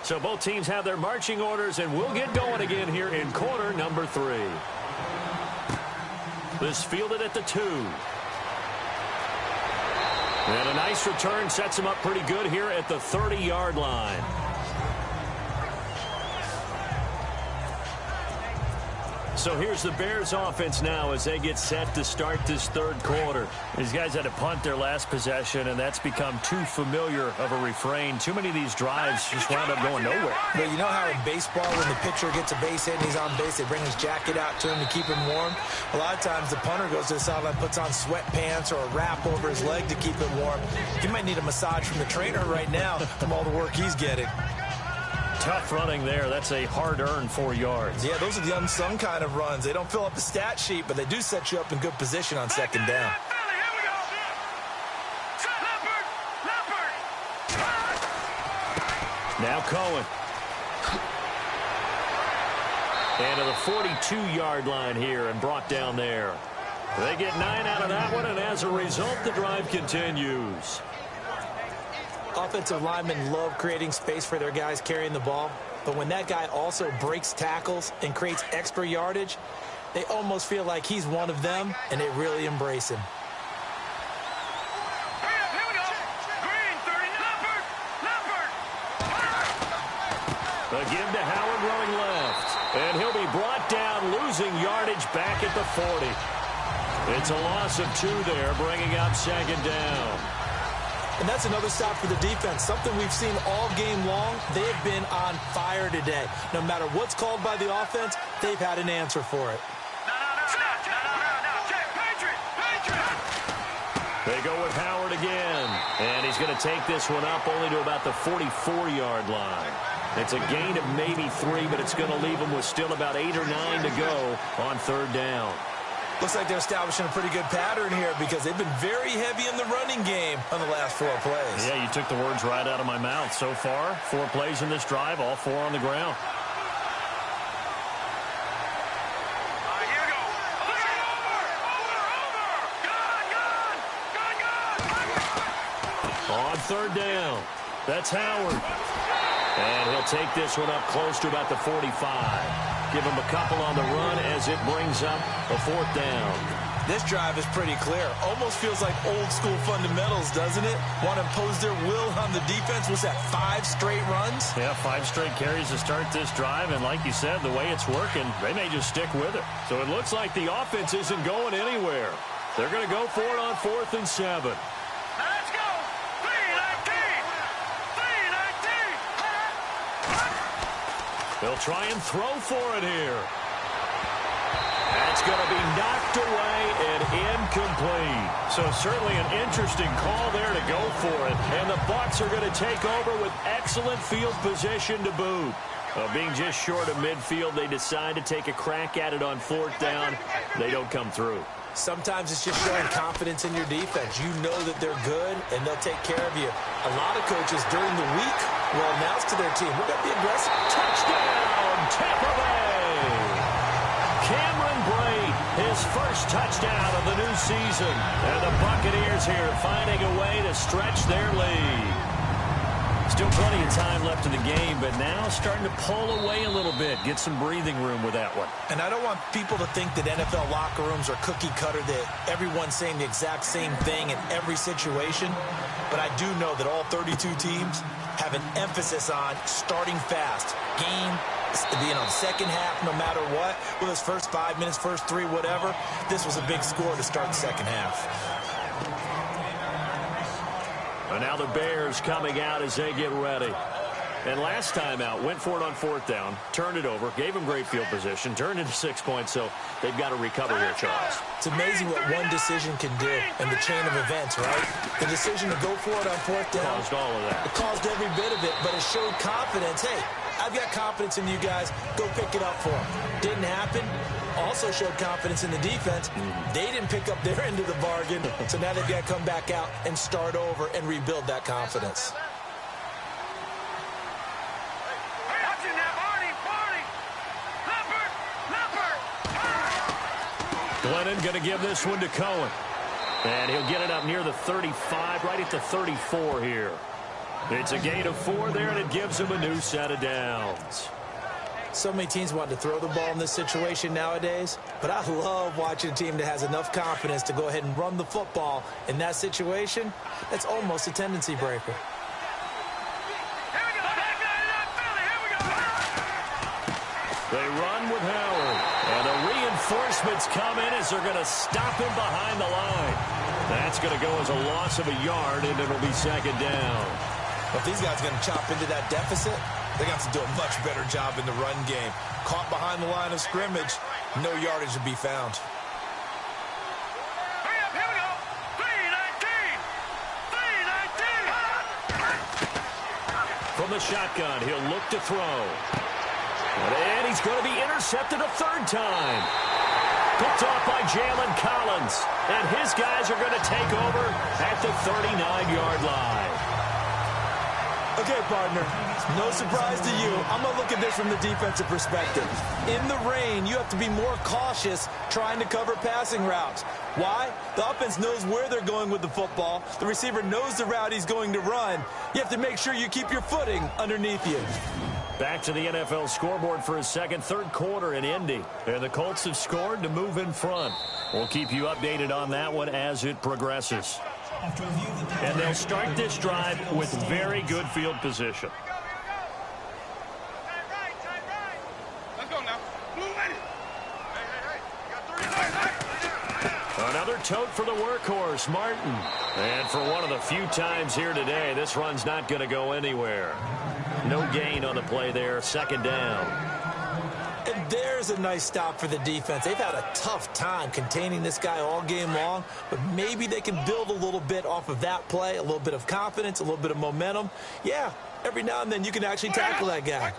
So both teams have their marching orders, and we'll get going again here in quarter number 3. This fielded at the 2. And a nice return sets him up pretty good here at the 30-yard line. So here's the Bears offense now as they get set to start this third quarter. These guys had to punt their last possession, and that's become too familiar of a refrain. Too many of these drives just wound up going nowhere. But you know how in baseball, when the pitcher gets a base hit and he's on base, they bring his jacket out to him to keep him warm? A lot of times the punter goes to the sideline, puts on sweatpants or a wrap over his leg to keep it warm. He might need a massage from the trainer right now from all the work he's getting. Tough running there. That's a hard-earned 4 yards. Yeah, those are the unsung kind of runs. They don't fill up the stat sheet, but they do set you up in good position on second down. Now Cohen. And to the 42-yard line here and brought down there. They get 9 out of that one, and as a result, the drive continues. Offensive linemen love creating space for their guys carrying the ball, but when that guy also breaks tackles and creates extra yardage, they almost feel like he's one of them, and they really embrace him. A give to Howard running left, and he'll be brought down, losing yardage back at the 40. It's a loss of 2 there, bringing up second down. And that's another stop for the defense, something we've seen all game long. They have been on fire today. No matter what's called by the offense, they've had an answer for it. They go with Howard again, and he's going to take this one up only to about the 44-yard line. It's a gain of maybe 3, but it's going to leave them with still about 8 or 9 to go on third down. Looks like they're establishing a pretty good pattern here because they've been very heavy in the running game on the last 4 plays. Yeah, you took the words right out of my mouth. So far, 4 plays in this drive, all 4 on the ground. On third down, that's Howard. And he'll take this one up close to about the 45. Give him a couple on the run as it brings up a 4th down. This drive is pretty clear. Almost feels like old school fundamentals, doesn't it? Want to impose their will on the defense. Was that 5 straight runs? Yeah, 5 straight carries to start this drive. And like you said, the way it's working, they may just stick with it. So it looks like the offense isn't going anywhere. They're going to go for it on 4th and 7. Let's go! 3-19! They'll try and throw for it here. That's going to be knocked away and incomplete. So certainly an interesting call there to go for it. And the Bucs are going to take over with excellent field position to boot. Being just short of midfield, they decide to take a crack at it on 4th down. They don't come through. Sometimes it's just showing confidence in your defense. You know that they're good, and they'll take care of you. A lot of coaches during the week will announce to their team, we're going to be aggressive. Touchdown, Tampa Bay! Cameron Brate, his first touchdown of the new season. And the Buccaneers here finding a way to stretch their lead. Still plenty of time left in the game, but now starting to pull away a little bit. Get some breathing room with that one. And I don't want people to think that NFL locker rooms are cookie cutter, that everyone's saying the exact same thing in every situation. But I do know that all 32 teams have an emphasis on starting fast. Game, the second half, no matter what, whether it's first 5 minutes, first 3, whatever. This was a big score to start the second half. And now the Bears coming out as they get ready. And last time out, went for it on 4th down, turned it over, gave them great field position, turned into 6 points, so they've got to recover here, Charles. It's amazing what one decision can do in the chain of events, right? The decision to go for it on 4th down. Caused all of that. It caused every bit of it, but it showed confidence. Hey, I've got confidence in you guys. Go pick it up for them. Didn't happen. Also showed confidence in the defense. They didn't pick up their end of the bargain, so now they've got to come back out and start over and rebuild that confidence. Glennon going to give this one to Cohen. And he'll get it up near the 35, right at the 34 here. It's a gain of 4 there, and it gives him a new set of downs. So many teams want to throw the ball in this situation nowadays, but I love watching a team that has enough confidence to go ahead and run the football in that situation. That's almost a tendency breaker. They run with Howard, and the reinforcements come in as they're going to stop him behind the line. That's going to go as a loss of a yard, and it'll be second down. If these guys are going to chop into that deficit, they're going to have to do a much better job in the run game. Caught behind the line of scrimmage, no yardage to be found. Here we go. 3-19. From the shotgun, he'll look to throw. And he's going to be intercepted a third time. Picked off by Jalen Collins. And his guys are going to take over at the 39-yard line. Okay, partner, no surprise to you. I'm going to look at this from the defensive perspective. In the rain, you have to be more cautious trying to cover passing routes. Why? The offense knows where they're going with the football. The receiver knows the route he's going to run. You have to make sure you keep your footing underneath you. Back to the NFL scoreboard for his third quarter in Indy. And the Colts have scored to move in front. We'll keep you updated on that one as it progresses. And they'll start this drive with very good field position. Let's go now. Blue lady. Hey. You got 3. Another tote for the workhorse, Martin. And for one of the few times here today, this run's not going to go anywhere. No gain on the play there, second down. And there's a nice stop for the defense. They've had a tough time containing this guy all game long, but maybe they can build a little bit off of that play, a little bit of confidence, a little bit of momentum. Yeah, every now and then you can actually tackle that guy.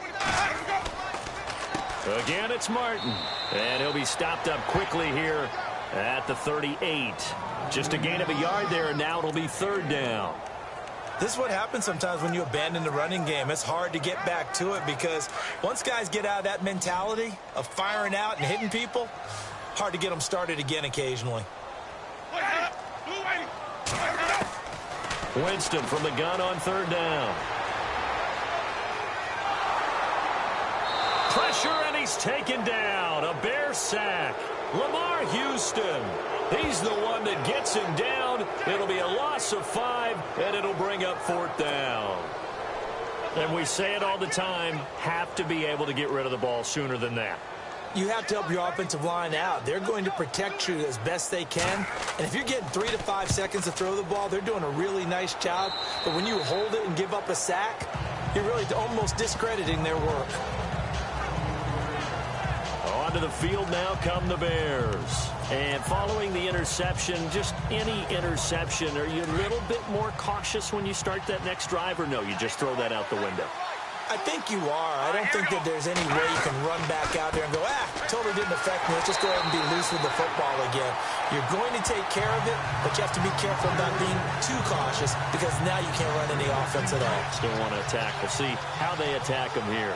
Again, it's Martin, and he'll be stopped up quickly here at the 38. Just a gain of a yard there, and now it'll be third down. This is what happens sometimes when you abandon the running game. It's hard to get back to it because once guys get out of that mentality of firing out and hitting people, hard to get them started again occasionally. Winston from the gun on third down. Pressure, and he's taken down. A Bear sack. Lamar Houston. He's the one that gets him down. It'll be a loss of 5, and it'll bring up fourth down. And we say it all the time, have to be able to get rid of the ball sooner than that. You have to help your offensive line out. They're going to protect you as best they can. And if you're getting 3 to 5 seconds to throw the ball, they're doing a really nice job. But when you hold it and give up a sack, you're really almost discrediting their work. Onto the field now come the Bears. And following the interception, just any interception, are you a little bit more cautious when you start that next drive, or no, you just throw that out the window? I think you are. I don't think that there's any way you can run back out there and go, totally didn't affect me. Let's just go ahead and be loose with the football again. You're going to take care of it, but you have to be careful about being too cautious because now you can't run any offense at all. Still want to attack. We'll see how they attack them here.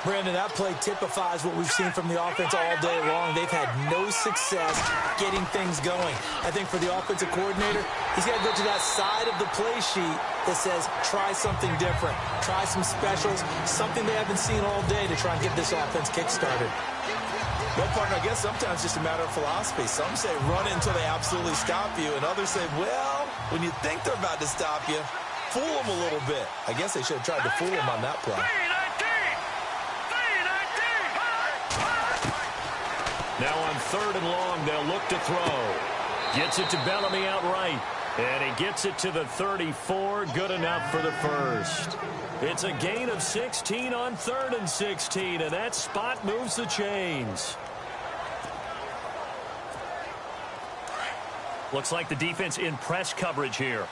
Brandon, that play typifies what we've seen from the offense all day long. They've had no success getting things going. I think for the offensive coordinator, he's got to go to that side of the play sheet that says, try something different. Try some specials, something they haven't seen all day to try and get this offense kick-started. Well, partner, I guess sometimes it's just a matter of philosophy. Some say run it until they absolutely stop you, and others say, well, when you think they're about to stop you, fool them a little bit. I guess they should have tried to fool them on that play. Now on third and long, they'll look to throw. Gets it to Bellamy outright. And he gets it to the 34. Good enough for the first. It's a gain of 16 on third and 16. And that spot moves the chains. Looks like the defense in press coverage here.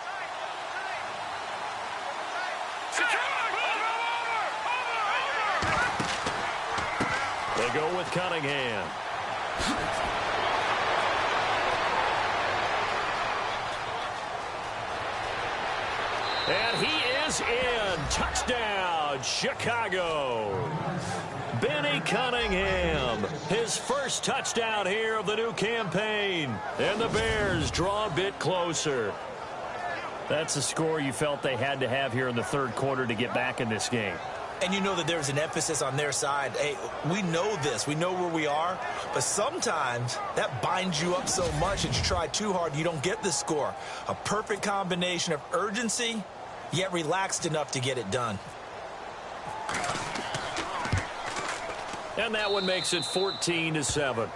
They go with Cunningham. And he is in. Touchdown, Chicago. Benny Cunningham, his first touchdown here of the new campaign. And the Bears draw a bit closer. That's the score you felt they had to have here in the third quarter to get back in this game. and you know that there's an emphasis on their side. Hey, we know this. We know where we are. But sometimes that binds you up so much that you try too hard, you don't get the score. A perfect combination of urgency, yet relaxed enough to get it done. And that one makes it 14-7.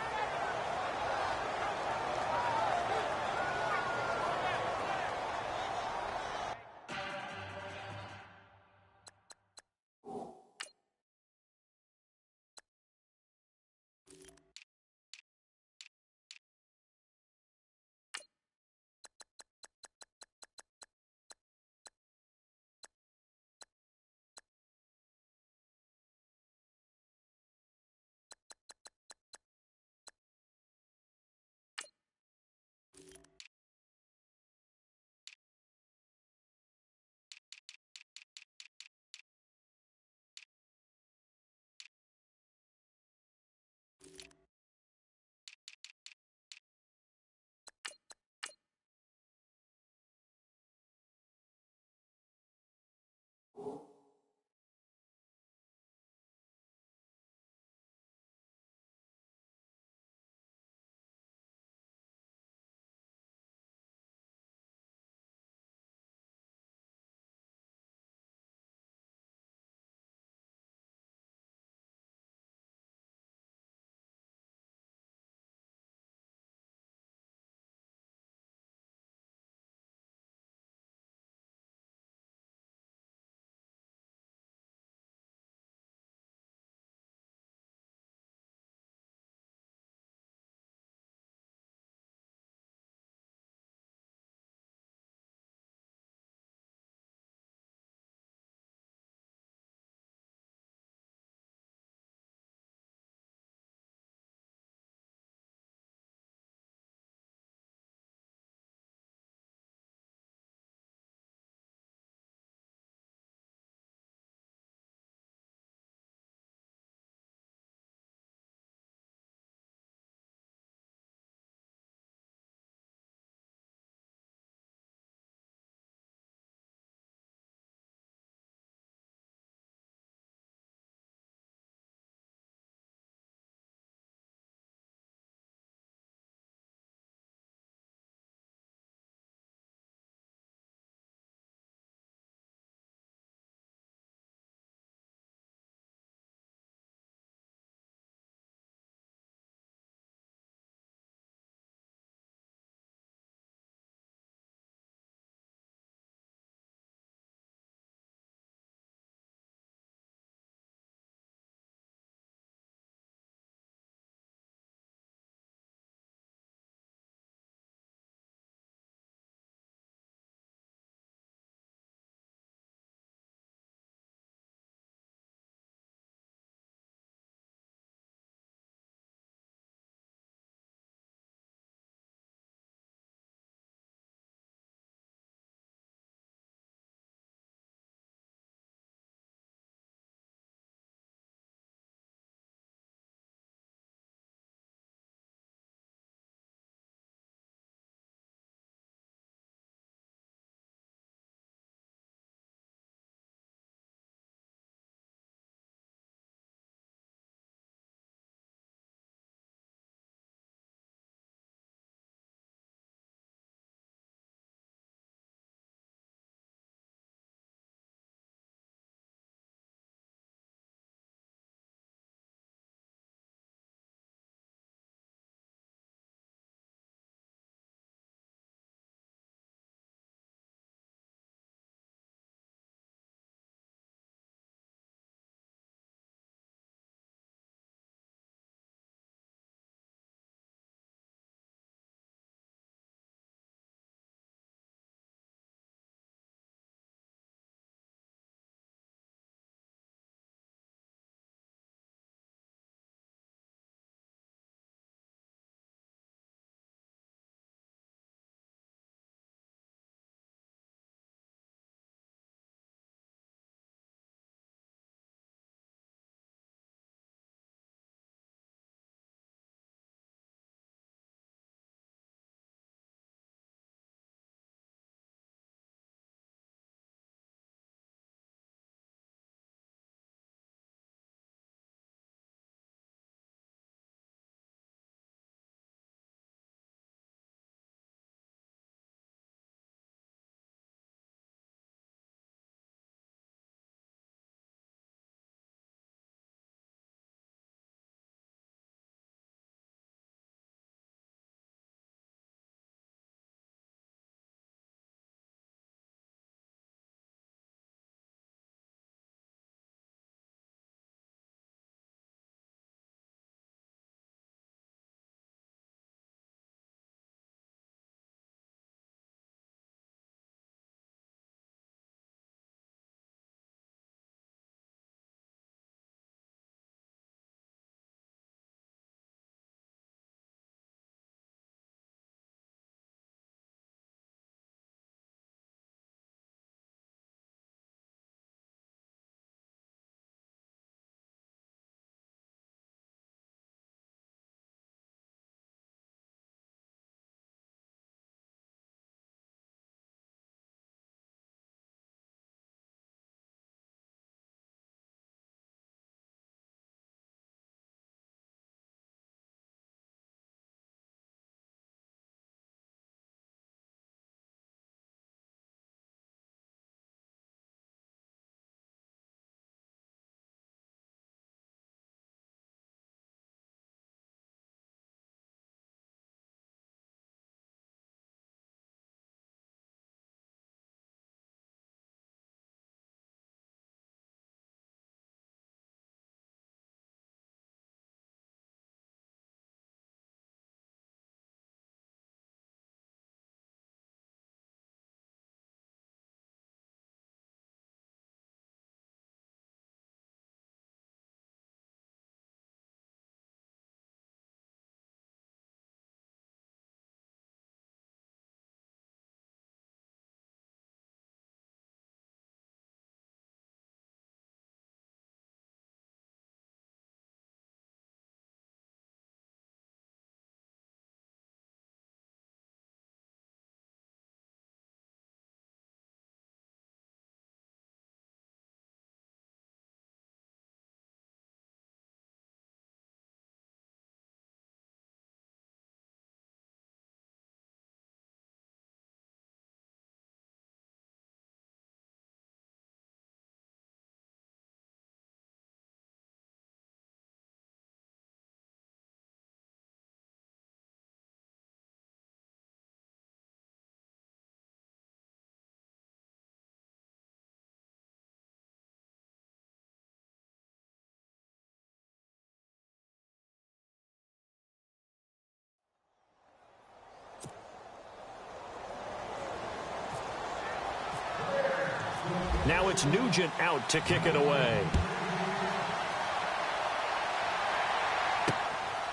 Now it's Nugent out to kick it away.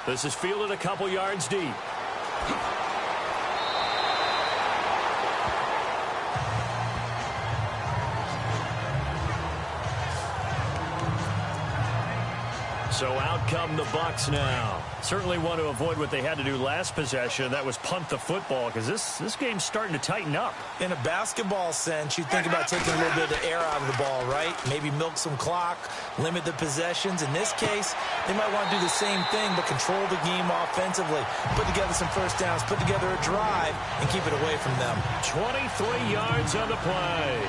This is fielded a couple yards deep. So out come the Bucs now. Certainly want to avoid what they had to do last possession. That was punt the football, because this game's starting to tighten up. In a basketball sense, you think about taking a little bit of the air out of the ball, right? Maybe milk some clock, limit the possessions. In this case, they might want to do the same thing, but control the game offensively. Put together some first downs, put together a drive, and keep it away from them. 23 yards on the play.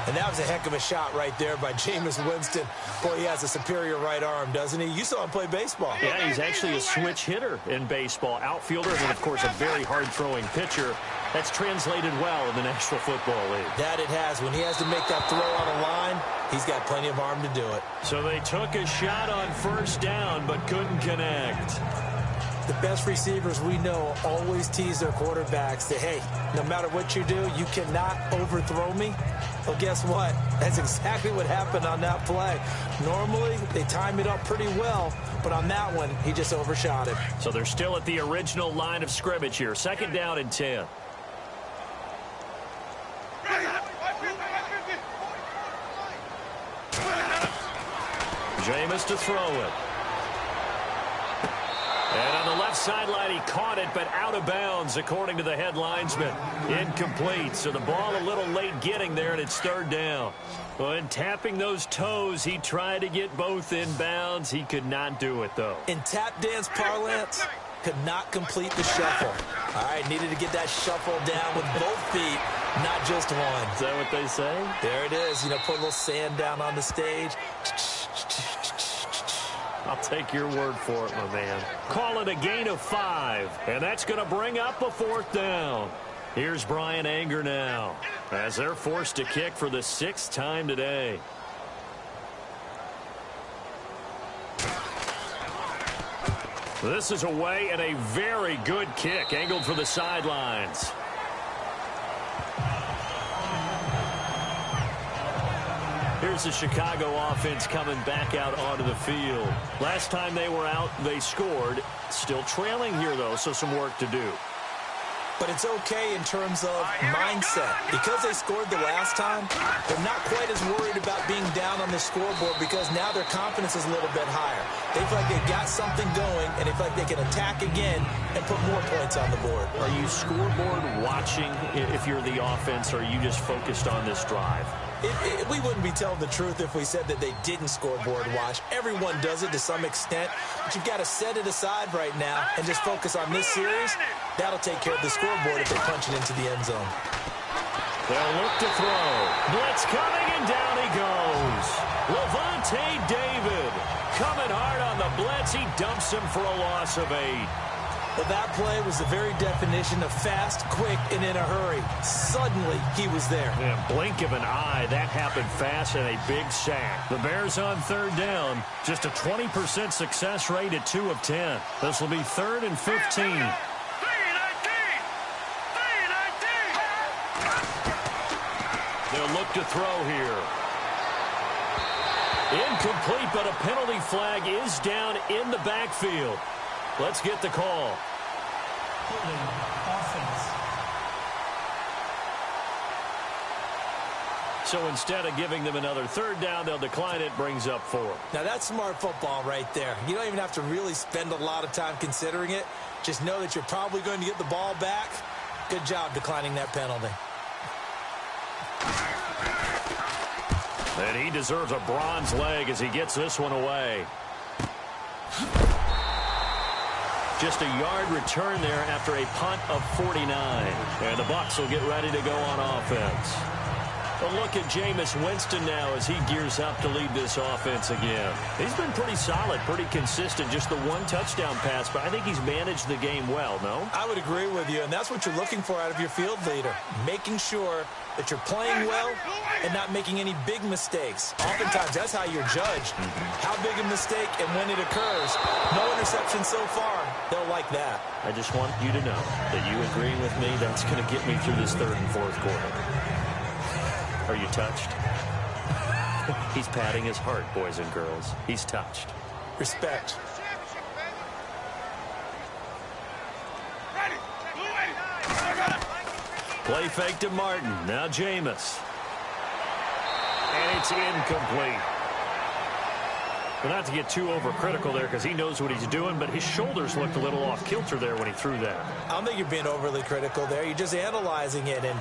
And that was a heck of a shot right there by Jameis Winston. Boy, he has a superior right arm, doesn't he? You saw him play baseball. Yeah, he's actually a switch hitter in baseball. Outfielder, and then, of course, a very hard-throwing pitcher. That's translated well in the National Football League. That it has. When he has to make that throw on a line, he's got plenty of arm to do it. So they took a shot on first down, but couldn't connect. The best receivers we know always tease their quarterbacks that, hey, no matter what you do, you cannot overthrow me. Well, guess what? That's exactly what happened on that play. Normally, they time it up pretty well, but on that one, he just overshot it. So they're still at the original line of scrimmage here. 2nd down and 10. Jameis to throw it. And on the left sideline, he caught it, but out of bounds, according to the head linesman. Incomplete, so the ball a little late getting there, and it's 3rd down. When tapping those toes, he tried to get both in bounds. He could not do it, though. In tap dance parlance, could not complete the shuffle. All right, needed to get that shuffle down with both feet, not just one. Is that what they say? There it is. You know, put a little sand down on the stage. I'll take your word for it, my man. Call it a gain of 5, and that's going to bring up a 4th down. Here's Brian Anger now, as they're forced to kick for the 6th time today. This is away, and a very good kick, angled for the sidelines. Here's the Chicago offense coming back out onto the field. Last time they were out, they scored. Still trailing here, though, so some work to do. But it's okay in terms of mindset. Because they scored the last time, they're not quite as worried about being down on the scoreboard because now their confidence is a little bit higher. They feel like they've got something going, and they feel like they can attack again and put more points on the board. Are you scoreboard watching if you're the offense, or are you just focused on this drive? We wouldn't be telling the truth if we said that they didn't scoreboard watch. Everyone does it to some extent, but you've got to set it aside right now and just focus on this series. That'll take care of the scoreboard if they punch it into the end zone. They'll look to throw. Blitz coming, and down he goes. Levante David coming hard on the blitz. He dumps him for a loss of 8. Well, that play was the very definition of fast, quick, and in a hurry. Suddenly, he was there. In a blink of an eye, that happened fast, and a big sack. The Bears on 3rd down. Just a 20% success rate at 2 of 10. This will be 3rd and 15. They'll look to throw here. Incomplete, but a penalty flag is down in the backfield. Let's get the call. So instead of giving them another 3rd down, they'll decline it, brings up 4. Now, that's smart football right there. You don't even have to really spend a lot of time considering it. Just know that you're probably going to get the ball back. Good job declining that penalty. And he deserves a bronze leg as he gets this one away. Just a yard return there after a punt of 49. And the Bucs will get ready to go on offense. A look at Jameis Winston now as he gears up to lead this offense again. He's been pretty solid, pretty consistent. Just the 1 touchdown pass, but I think he's managed the game well, no? I would agree with you, and that's what you're looking for out of your field leader. Making sure that you're playing well and not making any big mistakes. Oftentimes, that's how you're judged. How big a mistake and when it occurs. No interception so far. They'll like that. I just want you to know that you agreeing with me, that's going to get me through this 3rd and 4th quarter. Are you touched? He's patting his heart, boys and girls. He's touched. Respect. Play fake to Martin. Now Jameis. And it's incomplete. Well, not to get too overcritical there because he knows what he's doing, but his shoulders looked a little off kilter there when he threw that. I don't think you're being overly critical there. You're just analyzing it, and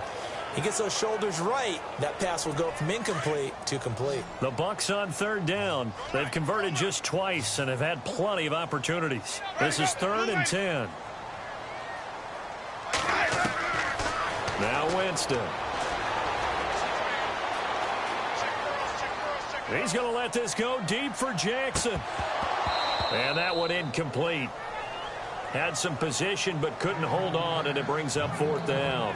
he gets those shoulders right. That pass will go from incomplete to complete. The Bucs on third down. They've converted just twice and have had plenty of opportunities. This is 3rd and 10. Now Winston. He's going to let this go deep for Jackson. And that one incomplete. Had some position but couldn't hold on, and it brings up 4th down.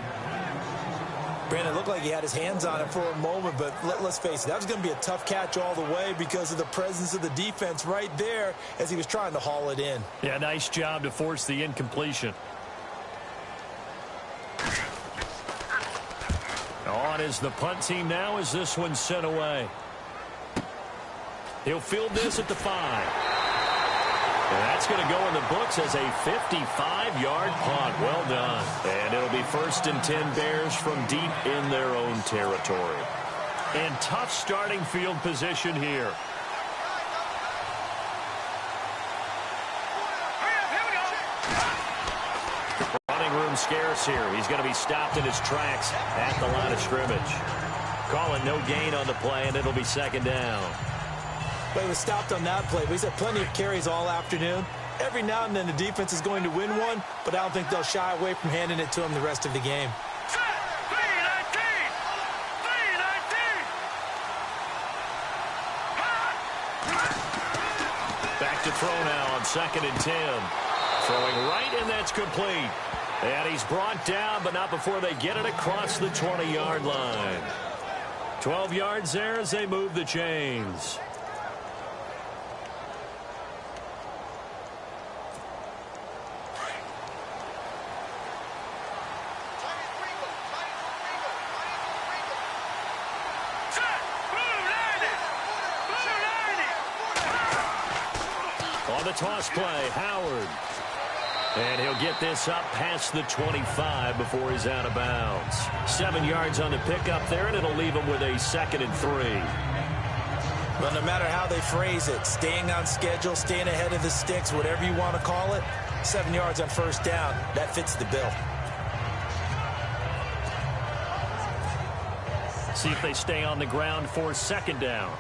Brandon, it looked like he had his hands on it for a moment, but let's face it, that was going to be a tough catch all the way because of the presence of the defense right there as he was trying to haul it in. Yeah, nice job to force the incompletion. On is the punt team now as this one's sent away. He'll field this at the 5. And that's going to go in the books as a 55-yard punt. Well done. And it'll be 1st and 10 Bears from deep in their own territory. And tough starting field position here. Running room scarce here. He's going to be stopped in his tracks at the line of scrimmage. Calling no gain on the play, and it'll be 2nd down. Well, he was stopped on that play, but he's had plenty of carries all afternoon. Every now and then the defense is going to win one, but I don't think they'll shy away from handing it to him the rest of the game. Back to throw now on 2nd and 10. Throwing right, and that's complete. And he's brought down, but not before they get it across the 20-yard line. 12 yards there as they move the chains. On the toss play, Howard. And he'll get this up past the 25 before he's out of bounds. 7 yards on the pickup there, and it'll leave him with a 2nd and 3. But no matter how they phrase it, staying on schedule, staying ahead of the sticks, whatever you want to call it, 7 yards on 1st down, that fits the bill. See if they stay on the ground for 2nd down.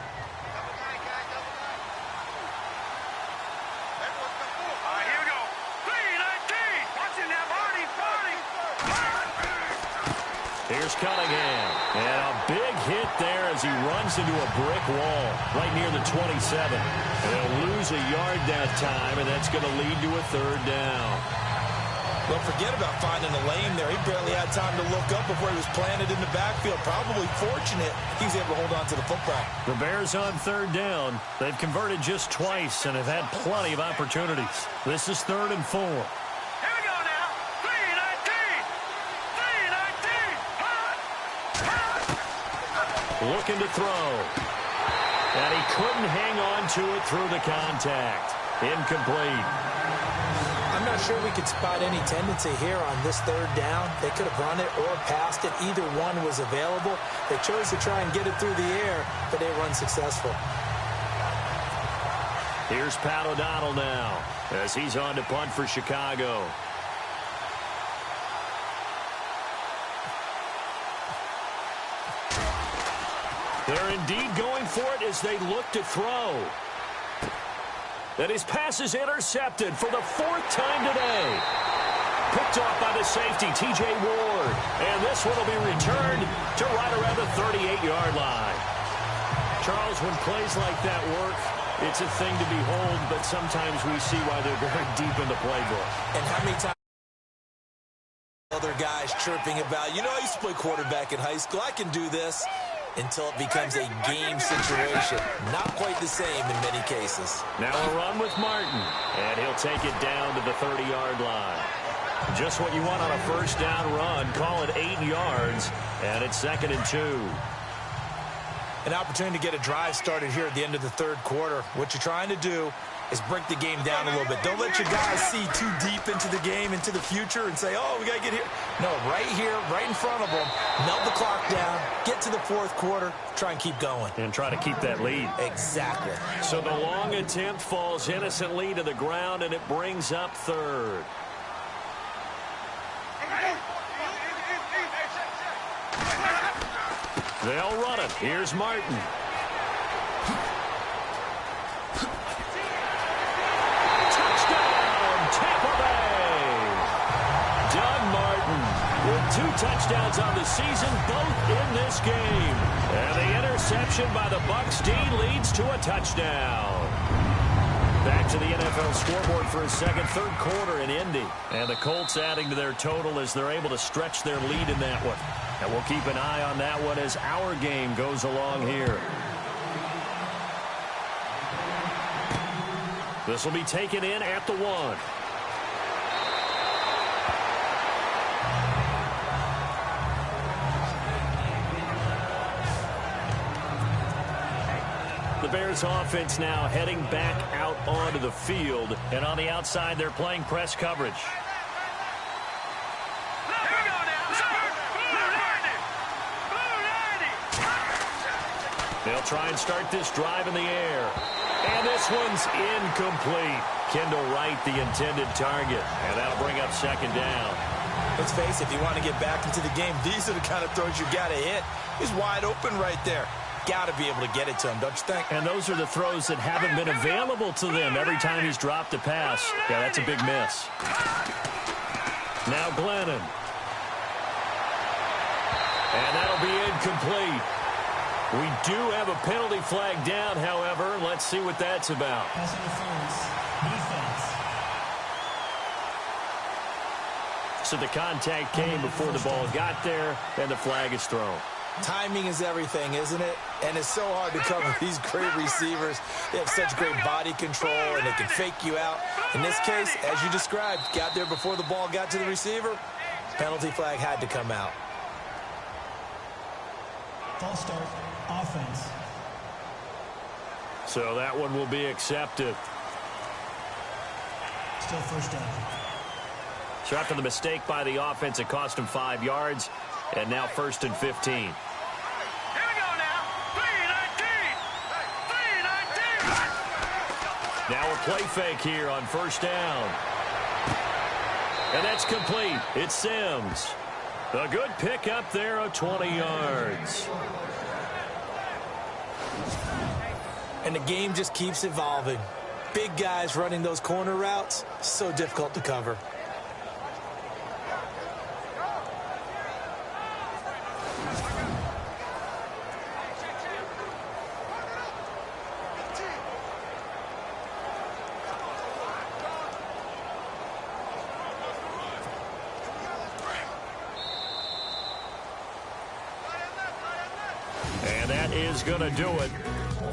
Here's Cunningham. And a big hit there as he runs into a brick wall right near the 27. And they'll lose a yard that time, and that's going to lead to a 3rd down. Well, forget about finding a lane there. He barely had time to look up before he was planted in the backfield. Probably fortunate he was able to hold on to the football. The Bears on 3rd down. They've converted just twice and have had plenty of opportunities. This is 3rd and 4. Looking to throw. And he couldn't hang on to it through the contact. Incomplete. I'm not sure we could spot any tendency here on this 3rd down. They could have run it or passed it. Either one was available. They chose to try and get it through the air, but they were unsuccessful. Here's Pat O'Donnell now as he's on to punt for Chicago. They're indeed going for it as they look to throw. And his pass is intercepted for the 4th time today. Picked off by the safety, T.J. Ward. And this one will be returned to right around the 38-yard line. Charles, when plays like that work, it's a thing to behold, but sometimes we see why they're very deep in the playbook. And how many times other guys chirping about, you know, I used to play quarterback in high school. I can do this. Until it becomes a game situation. Not quite the same in many cases. Now a run with Martin. And he'll take it down to the 30-yard line. Just what you want on a 1st down run. Call it 8 yards. And it's 2nd and 2. an opportunity to get a drive started here at the end of the third quarter. What you're trying to do is break the game down a little bit. Don't let your guys see too deep into the game, into the future, and say, oh, we got to get here. No, right here, right in front of them, melt the clock down, get to the fourth quarter, try and keep going. And try to keep that lead. Exactly. So the long attempt falls innocently to the ground, and it brings up third. They'll run it. Here's Martin. Touchdown, Tampa Bay. Doug Martin with 2 touchdowns on the season, both in this game. And the interception by the Bucs D leads to a touchdown. Back to the NFL scoreboard for a second, third quarter in Indy. And the Colts adding to their total as they're able to stretch their lead in that one. And we'll keep an eye on that one as our game goes along here. This will be taken in at the 1. The Bears offense now heading back out onto the field. And on the outside, they're playing press coverage. They'll try and start this drive in the air. And this one's incomplete. Kendall Wright, the intended target. And that'll bring up second down. Let's face it, if you want to get back into the game, these are the kind of throws you got to hit. He's wide open right there. Got to be able to get it to him, don't you think? And those are the throws that haven't been available to them every time he's dropped a pass. Yeah, that's a big miss. Now Glennon. And that'll be incomplete. We do have a penalty flag down, however. Let's see what that's about. Pass interference. Defense. So the contact came before the ball got there, and the flag is thrown. Timing is everything, isn't it? And it's so hard to cover these great receivers. They have such great body control, and they can fake you out. In this case, as you described, got there before the ball got to the receiver. Penalty flag had to come out. False start. Offense. So that one will be accepted. Still first down. So after the mistake by the offense, it cost him 5 yards. And now 1st and 15. Here we go now. 3-19. Now a play fake here on first down. And that's complete. It's Sims. A good pick up there of 20 yards. And the game just keeps evolving. Big guys running those corner routes, so difficult to cover. And that is going to do it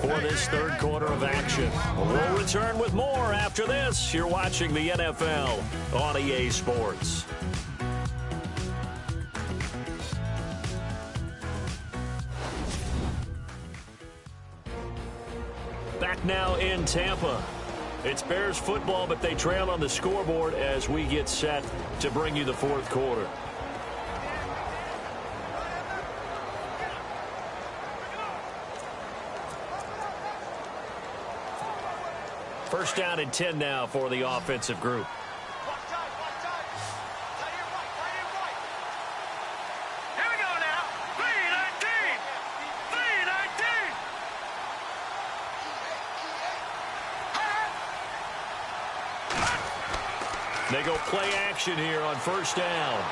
for this third quarter of action. We'll return with more after this. You're watching the NFL on EA Sports. Back now in Tampa. It's Bears football, but they trail on the scoreboard as we get set to bring you the fourth quarter. First down and 10 now for the offensive group. Here we go now. 3-19. They go play action here on first down.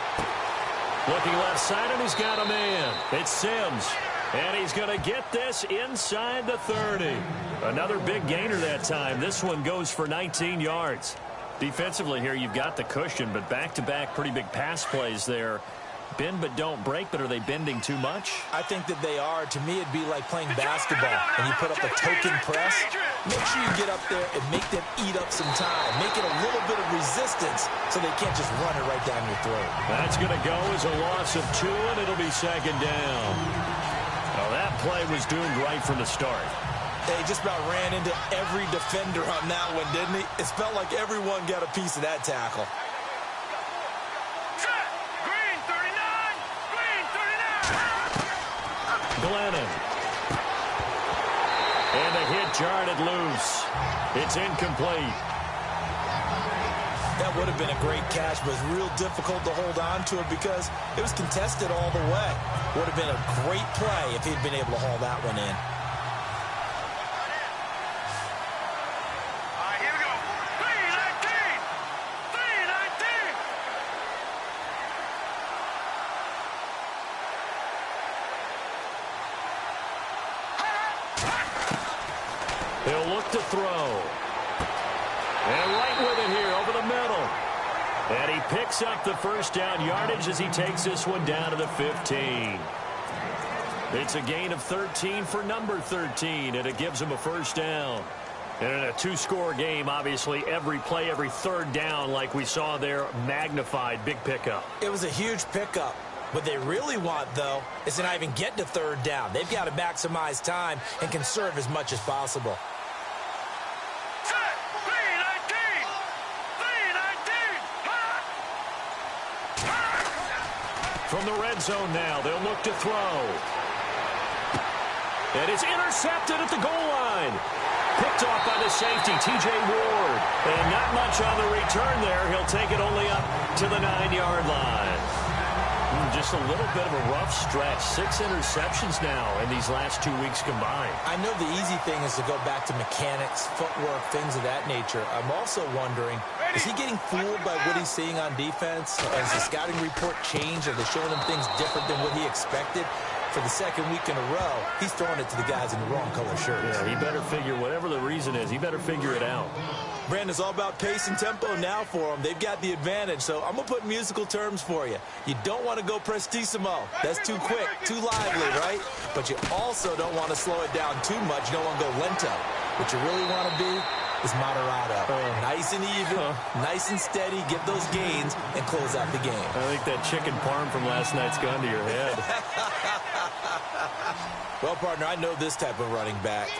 Looking left side, and he's got a man. It's Sims. And he's going to get this inside the 30. Another big gainer that time. This one goes for 19 yards. Defensively here, you've got the cushion, but back-to-back pretty big pass plays there. Bend but don't break, but are they bending too much? I think that they are. To me, it'd be like playing basketball. And you put up a token press, make sure you get up there and make them eat up some time. Make it a little bit of resistance so they can't just run it right down your throat. That's going to go as a loss of 2, and it'll be second down. Well, that play was doomed right from the start. He just about ran into every defender on that one, didn't he? It felt like everyone got a piece of that tackle. Green 39! Green 39! Glennon. And a hit jarred it loose. It's incomplete. That would have been a great catch, but it was real difficult to hold on to it because it was contested all the way. Would have been a great play if he'd been able to haul that one in. All right, here we go. 319! 319! He'll look to throw. And right with it here over the middle. And he picks up the first down yardage as he takes this one down to the 15. It's a gain of 13 for number 13, and it gives him a first down. And in a two-score game, obviously, every play, every third down, like we saw there, magnified, big pickup. It was a huge pickup. What they really want, though, is to not even get to third down. They've got to maximize time and conserve as much as possible. Set! 319! 319! From the red zone now, they'll look to throw. And it's intercepted at the goal line. Picked off by the safety, T.J. Ward. And not much on the return there. He'll take it only up to the 9-yard line. Just a little bit of a rough stretch. 6 interceptions now in these last 2 weeks combined. I know the easy thing is to go back to mechanics, footwork, things of that nature. I'm also wondering, is he getting fooled by what he's seeing on defense? Has the scouting report changed? Are they showing him things different than what he expected? For the second week in a row, he's throwing it to the guys in the wrong color shirts. Yeah, he better figure, whatever the reason is, he better figure it out. Brandon, it's all about pace and tempo now for them. They've got the advantage, so I'm going to put musical terms for you. You don't want to go prestissimo. That's too quick, too lively, right? But you also don't want to slow it down too much. You don't want to go lento. What you really want to be is moderato. Nice and even, nice and steady, get those gains, and close out the game. I think that chicken parm from last night's gone to your head. Well, partner, I know this type of running back.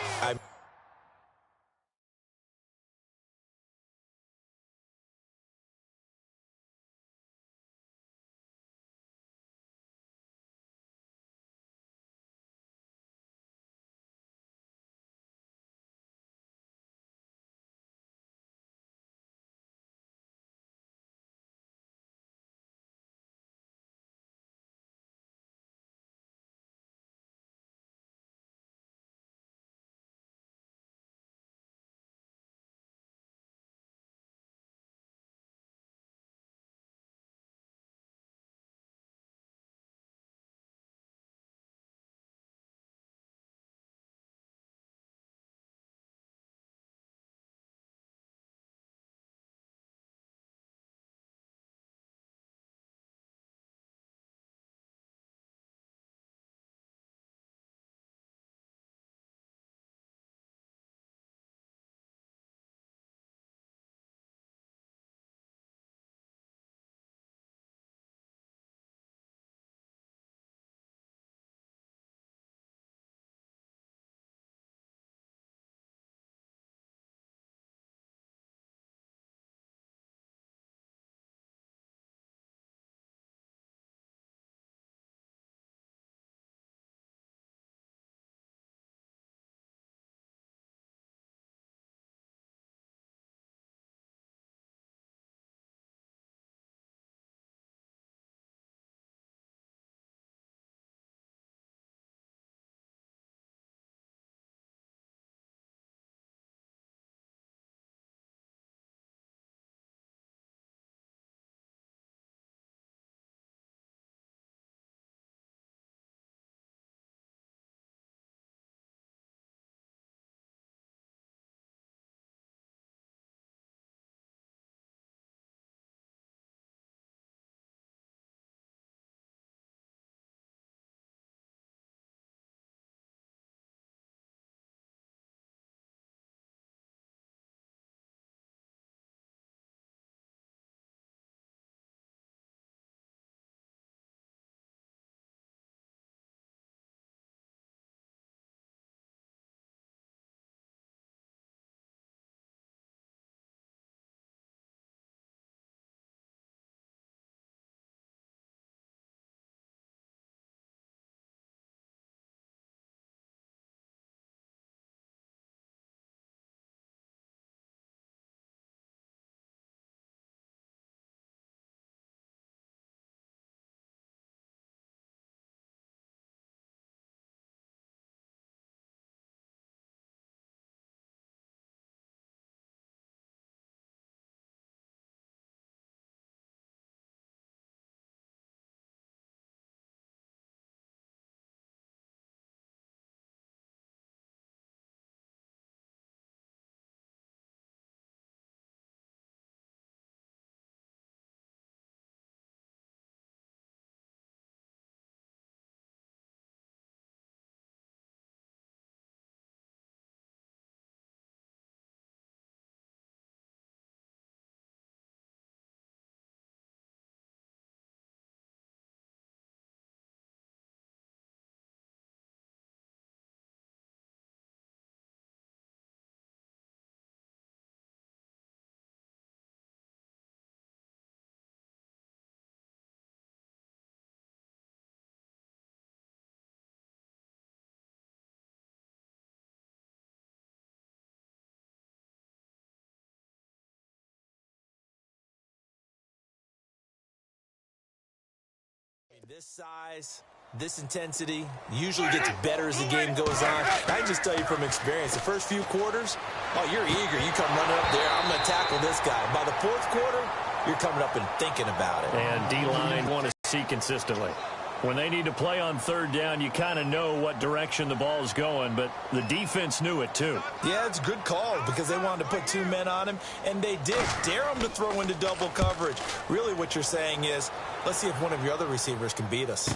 This size, this intensity usually gets better as the game goes on. I can just tell you from experience, the first few quarters, oh, you're eager. You come running up there, I'm going to tackle this guy. By the fourth quarter, you're coming up and thinking about it. And D-line want to see consistently. When they need to play on third down, you kind of know what direction the ball is going, but the defense knew it too. Yeah, it's a good call because they wanted to put 2 men on him, and they did. Dare him to throw into double coverage. Really what you're saying is, let's see if one of your other receivers can beat us.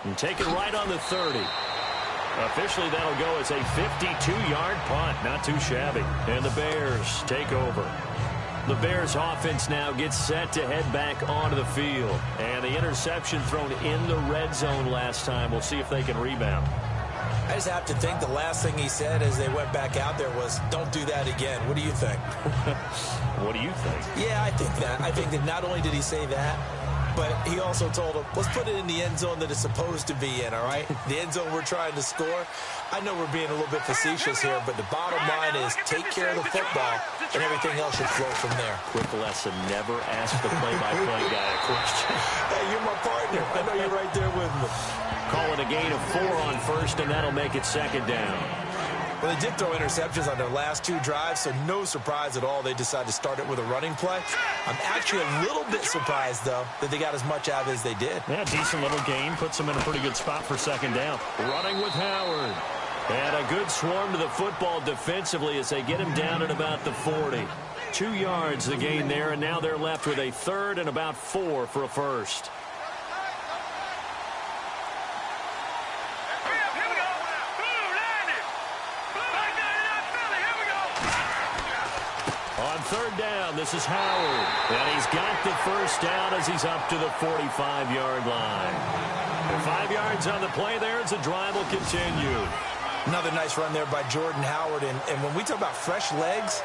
And take it right on the 30. Officially, that'll go as a 52-yard punt. Not too shabby. And the Bears take over. The Bears offense now gets set to head back onto the field. And the interception thrown in the red zone last time. We'll see if they can rebound. I just have to think the last thing he said as they went back out there was, don't do that again. What do you think? What do you think? Yeah, I think that. I think that not only did he say that, but he also told him, let's put it in the end zone that it's supposed to be in, all right? The end zone we're trying to score. I know we're being a little bit facetious here, but the bottom line is take care of the football, and everything else should flow from there. Quick lesson, never ask the play-by-play guy a question. Hey, you're my partner. I know you're right there with me. Call it a gain of 4 on first, and that'll make it second down. Well, they did throw interceptions on their last 2 drives, so no surprise at all they decided to start it with a running play. I'm actually a little bit surprised, though, that they got as much out as they did. Yeah, decent little gain. Puts them in a pretty good spot for second down. Running with Howard. And a good swarm to the football defensively as they get him down at about the 40. 2 yards the gain there, and now they're left with a third and about 4 for a first. On third down, this is Howard. And he's got the first down as he's up to the 45-yard line. And 5 yards on the play there as the drive will continue. Another nice run there by Jordan Howard. And when we talk about fresh legs,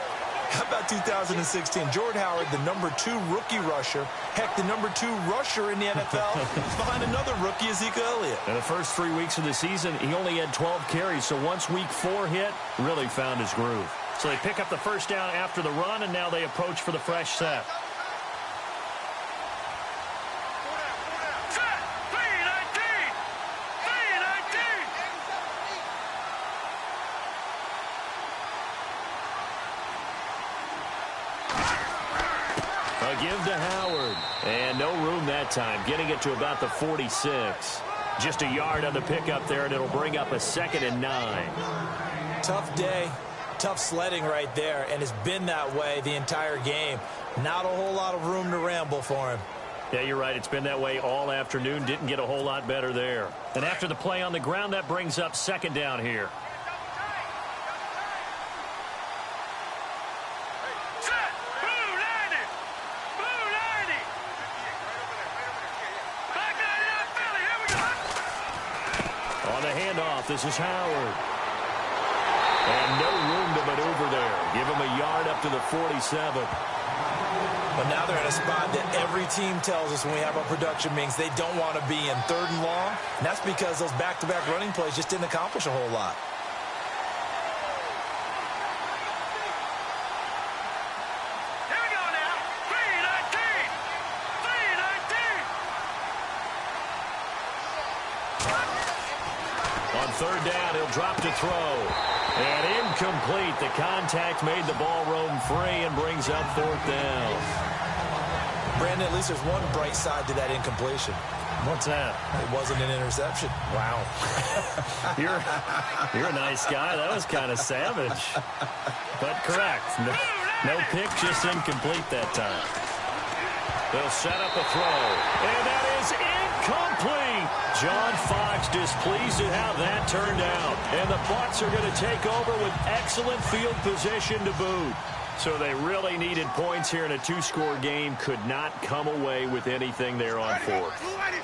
how about 2016? Jordan Howard, the #2 rookie rusher. Heck, the #2 rusher in the NFL is behind another rookie, Ezekiel Elliott. In the first 3 weeks of the season, he only had 12 carries. So once week 4 hit, really found his groove. So they pick up the first down after the run, and now they approach for the fresh set. A give to Howard. And no room that time, getting it to about the 46. Just a yard on the pickup there, and it'll bring up a 2nd and 9. Tough day. Tough sledding right there, and it's been that way the entire game. Not a whole lot of room to ramble for him. Yeah, you're right. It's been that way all afternoon. Didn't get a whole lot better there. And after the play on the ground, that brings up second down here. On the handoff, this is Howard. And no room to maneuver there. Give him a yard up to the 47. But now they're in a spot that every team tells us when we have our production meetings they don't want to be in, 3rd and long. And that's because those back-to-back running plays just didn't accomplish a whole lot. Here we go now. 3-19. On third down, he'll drop to throw. And incomplete. The contact made the ball roam free and brings up 4th down. Brandon, at least there's one bright side to that incompletion. What's that? It wasn't an interception. Wow. You're a nice guy. That was kind of savage. But correct. No pick, just incomplete that time. They'll set up a throw. And that is incomplete. John Fox displeased at how that turned out. And the Bucs are going to take over with excellent field position to boot. So they really needed points here in a 2-score game. Could not come away with anything there on 4th.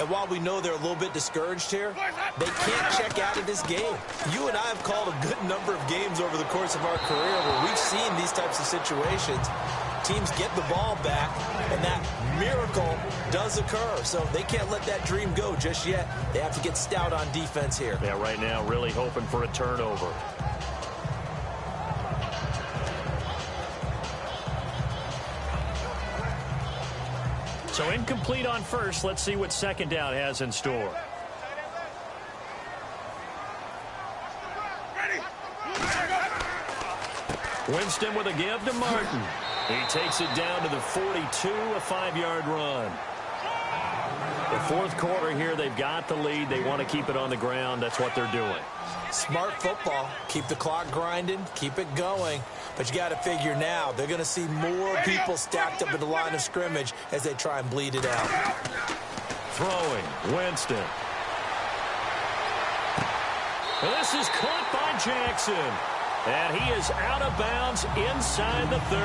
And while we know they're a little bit discouraged here, they can't check out of this game. You and I have called a good number of games over the course of our career where we've seen these types of situations. Teams get the ball back, and that miracle does occur. So they can't let that dream go just yet. They have to get stout on defense here. Yeah, right now really hoping for a turnover. So incomplete on first. Let's see what second down has in store. Winston with a give to Martin. He takes it down to the 42, a 5-yard run. The fourth quarter here, they've got the lead. They want to keep it on the ground. That's what they're doing. Smart football. Keep the clock grinding. Keep it going. But you got to figure now, they're going to see more people stacked up at the line of scrimmage as they try and bleed it out. Throwing, Winston. And this is caught by Jackson. And he is out of bounds inside the 30.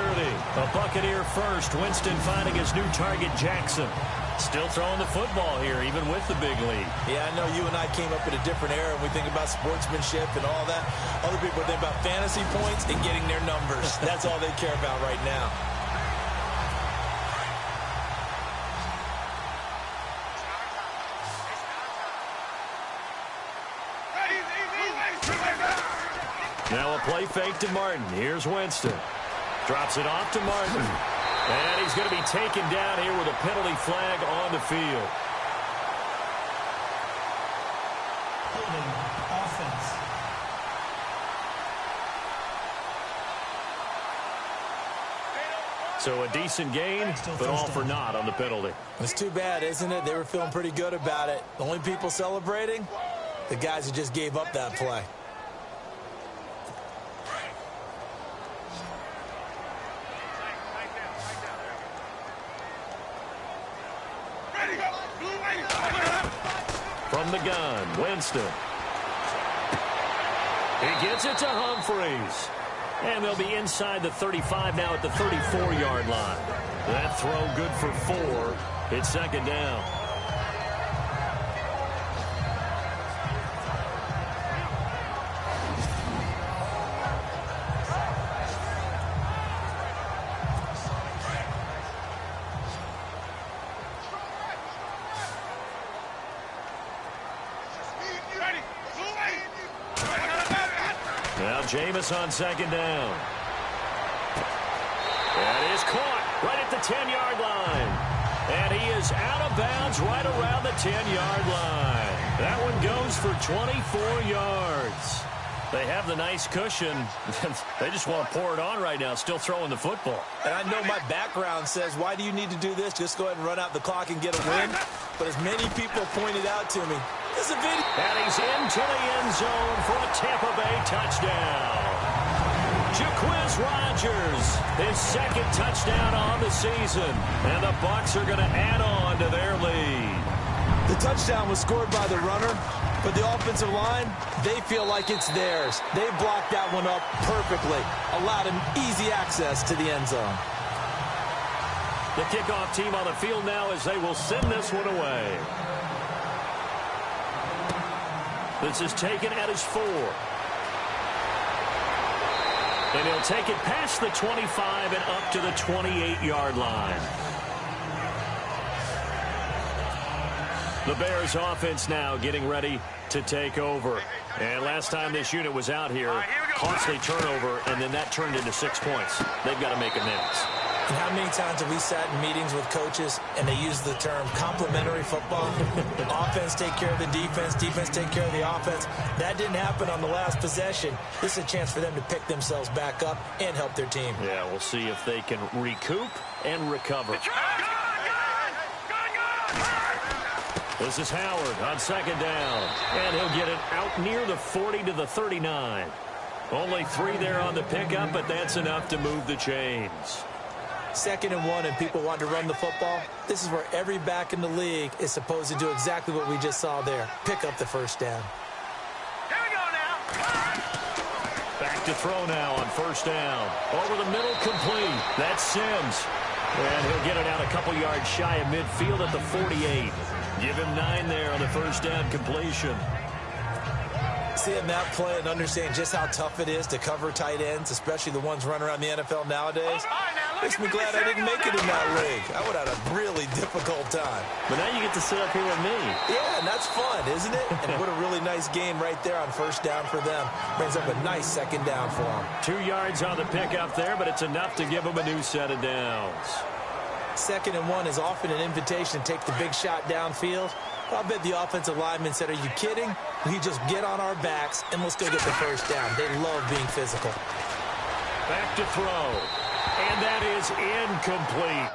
A Buccaneer first. Winston finding his new target, Jackson. Still throwing the football here, even with the big lead. Yeah, I know you and I came up at a different era, and we think about sportsmanship and all that. Other people think about fantasy points and getting their numbers. That's all they care about right now. Now a play fake to Martin. Here's Winston. Drops it off to Martin. And he's going to be taken down here with a penalty flag on the field. Holding offense. So a decent gain, but all for naught on the penalty. It's too bad, isn't it? They were feeling pretty good about it. The only people celebrating, the guys who just gave up that play. From the gun, Winston. He gets it to Humphreys. And they'll be inside the 35 now at the 34-yard line. That throw good for 4. It's second down. Jameis on second down. That is caught right at the 10-yard line. And he is out of bounds right around the 10-yard line. That one goes for 24 yards. They have the nice cushion. They just want to pour it on right now, still throwing the football. And I know my background says, why do you need to do this? Just go ahead and run out the clock and get a win. But as many people pointed out to me, this is a video. And he's into the end zone for a Tampa Bay touchdown. Jaquiz Rodgers, his second touchdown on the season. And the Bucs are going to add on to their lead. The touchdown was scored by the runner, but the offensive line, they feel like it's theirs. They blocked that one up perfectly, allowed him easy access to the end zone. The kickoff team on the field now as they will send this one away. This is taken at his 4. And he'll take it past the 25 and up to the 28-yard line. The Bears offense now getting ready to take over. And last time this unit was out here, costly turnover, and then that turned into 6 points. They've got to make amends. And how many times have we sat in meetings with coaches and they use the term complementary football? Offense take care of the defense, defense take care of the offense. That didn't happen on the last possession. This is a chance for them to pick themselves back up and help their team. Yeah, we'll see if they can recoup and recover. This is Howard on second down. And he'll get it out near the 40 to the 39. Only 3 there on the pickup, but that's enough to move the chains. 2nd and 1 and people want to run the football. This is where every back in the league is supposed to do exactly what we just saw there. Pick up the first down. Here we go now. Back to throw now on first down. Over the middle, complete. That's Sims. And he'll get it out a couple yards shy of midfield at the 48. Give him 9 there on the first down completion. Seeing that play and understanding just how tough it is to cover tight ends, especially the ones running around the NFL nowadays, makes me glad I didn't make it in that league. I would have had a really difficult time. But now you get to sit up here with me. Yeah, and that's fun, isn't it? And what a really nice game right there on first down for them. Brings up a nice second down for them. 2 yards on the pickup there, but it's enough to give them a new set of downs. 2nd and 1 is often an invitation to take the big shot downfield. I bet the offensive lineman said, are you kidding? We just get on our backs and let's go get the first down. They love being physical. Back to throw. And that is incomplete.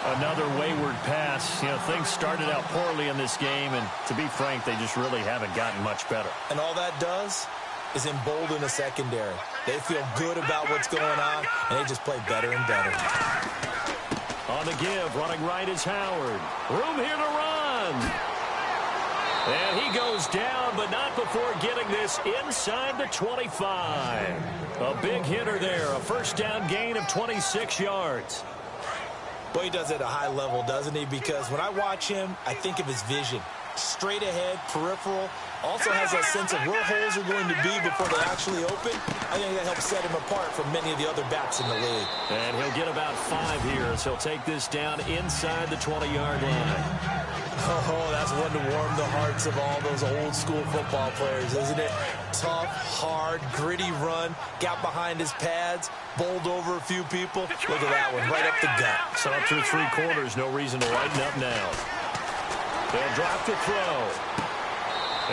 Another wayward pass. You know, things started out poorly in this game, and to be frank, they just really haven't gotten much better. And all that does is embolden the secondary. They feel good about what's going on, and they just play better and better. On the give, running right is Howard. Room here to run. And he goes down, but not before getting this inside the 25. A big hitter there, a first down gain of 26 yards. Boy, he does it at a high level, doesn't he? Because when I watch him, I think of his vision. Straight ahead, peripheral. Also has that sense of where holes are going to be before they actually open. I think that helps set him apart from many of the other backs in the league. And he'll get about 5 here as he'll take this down inside the 20-yard line. Oh, that's one to warm the hearts of all those old school football players, isn't it? Tough, hard, gritty run. Got behind his pads, bowled over a few people. Look at that one, right up the gut. So up through 3 quarters, no reason to lighten up now. They'll drop to throw.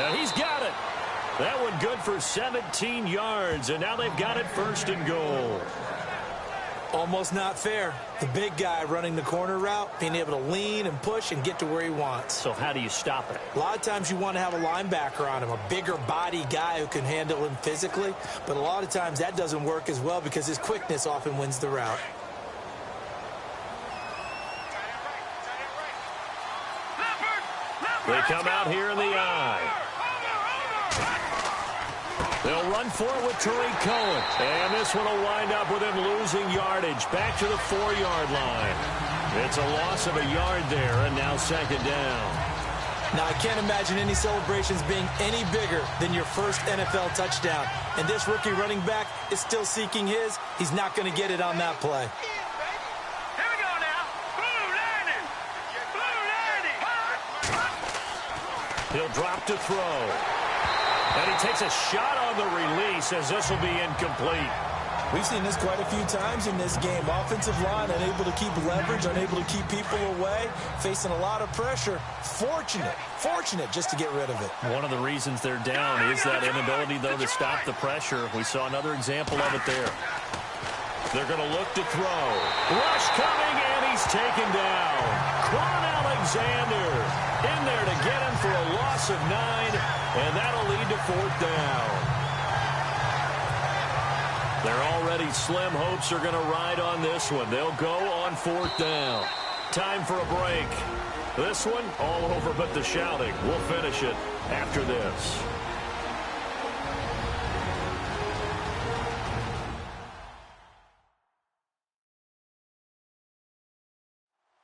And he's got it. That one good for 17 yards, and now they've got it 1st and goal. Almost not fair. The big guy running the corner route, being able to lean and push and get to where he wants. So how do you stop it? A lot of times you want to have a linebacker on him, a bigger body guy who can handle him physically. But a lot of times that doesn't work as well because his quickness often wins the route. They come out here in the eye. They'll run for it with Tariq Cohen. And this one will wind up with him losing yardage. Back to the 4-yard line. It's a loss of a yard there, and now 2nd down. Now, I can't imagine any celebrations being any bigger than your first NFL touchdown. And this rookie running back is still seeking his. He's not going to get it on that play. He'll drop to throw. And he takes a shot on the release as this will be incomplete. We've seen this quite a few times in this game. Offensive line unable to keep leverage, unable to keep people away, facing a lot of pressure. Fortunate just to get rid of it. One of the reasons they're down is that inability, though, to stop the pressure. We saw another example of it there. They're going to look to throw. Rush coming, and he's taken down. Quan Alexander in there to get him for a loss of 9, and that'll lead to 4th down. Their already slim hopes are going to ride on this one. They'll go on 4th down. Time for a break. This one, all over but the shouting. We'll finish it after this.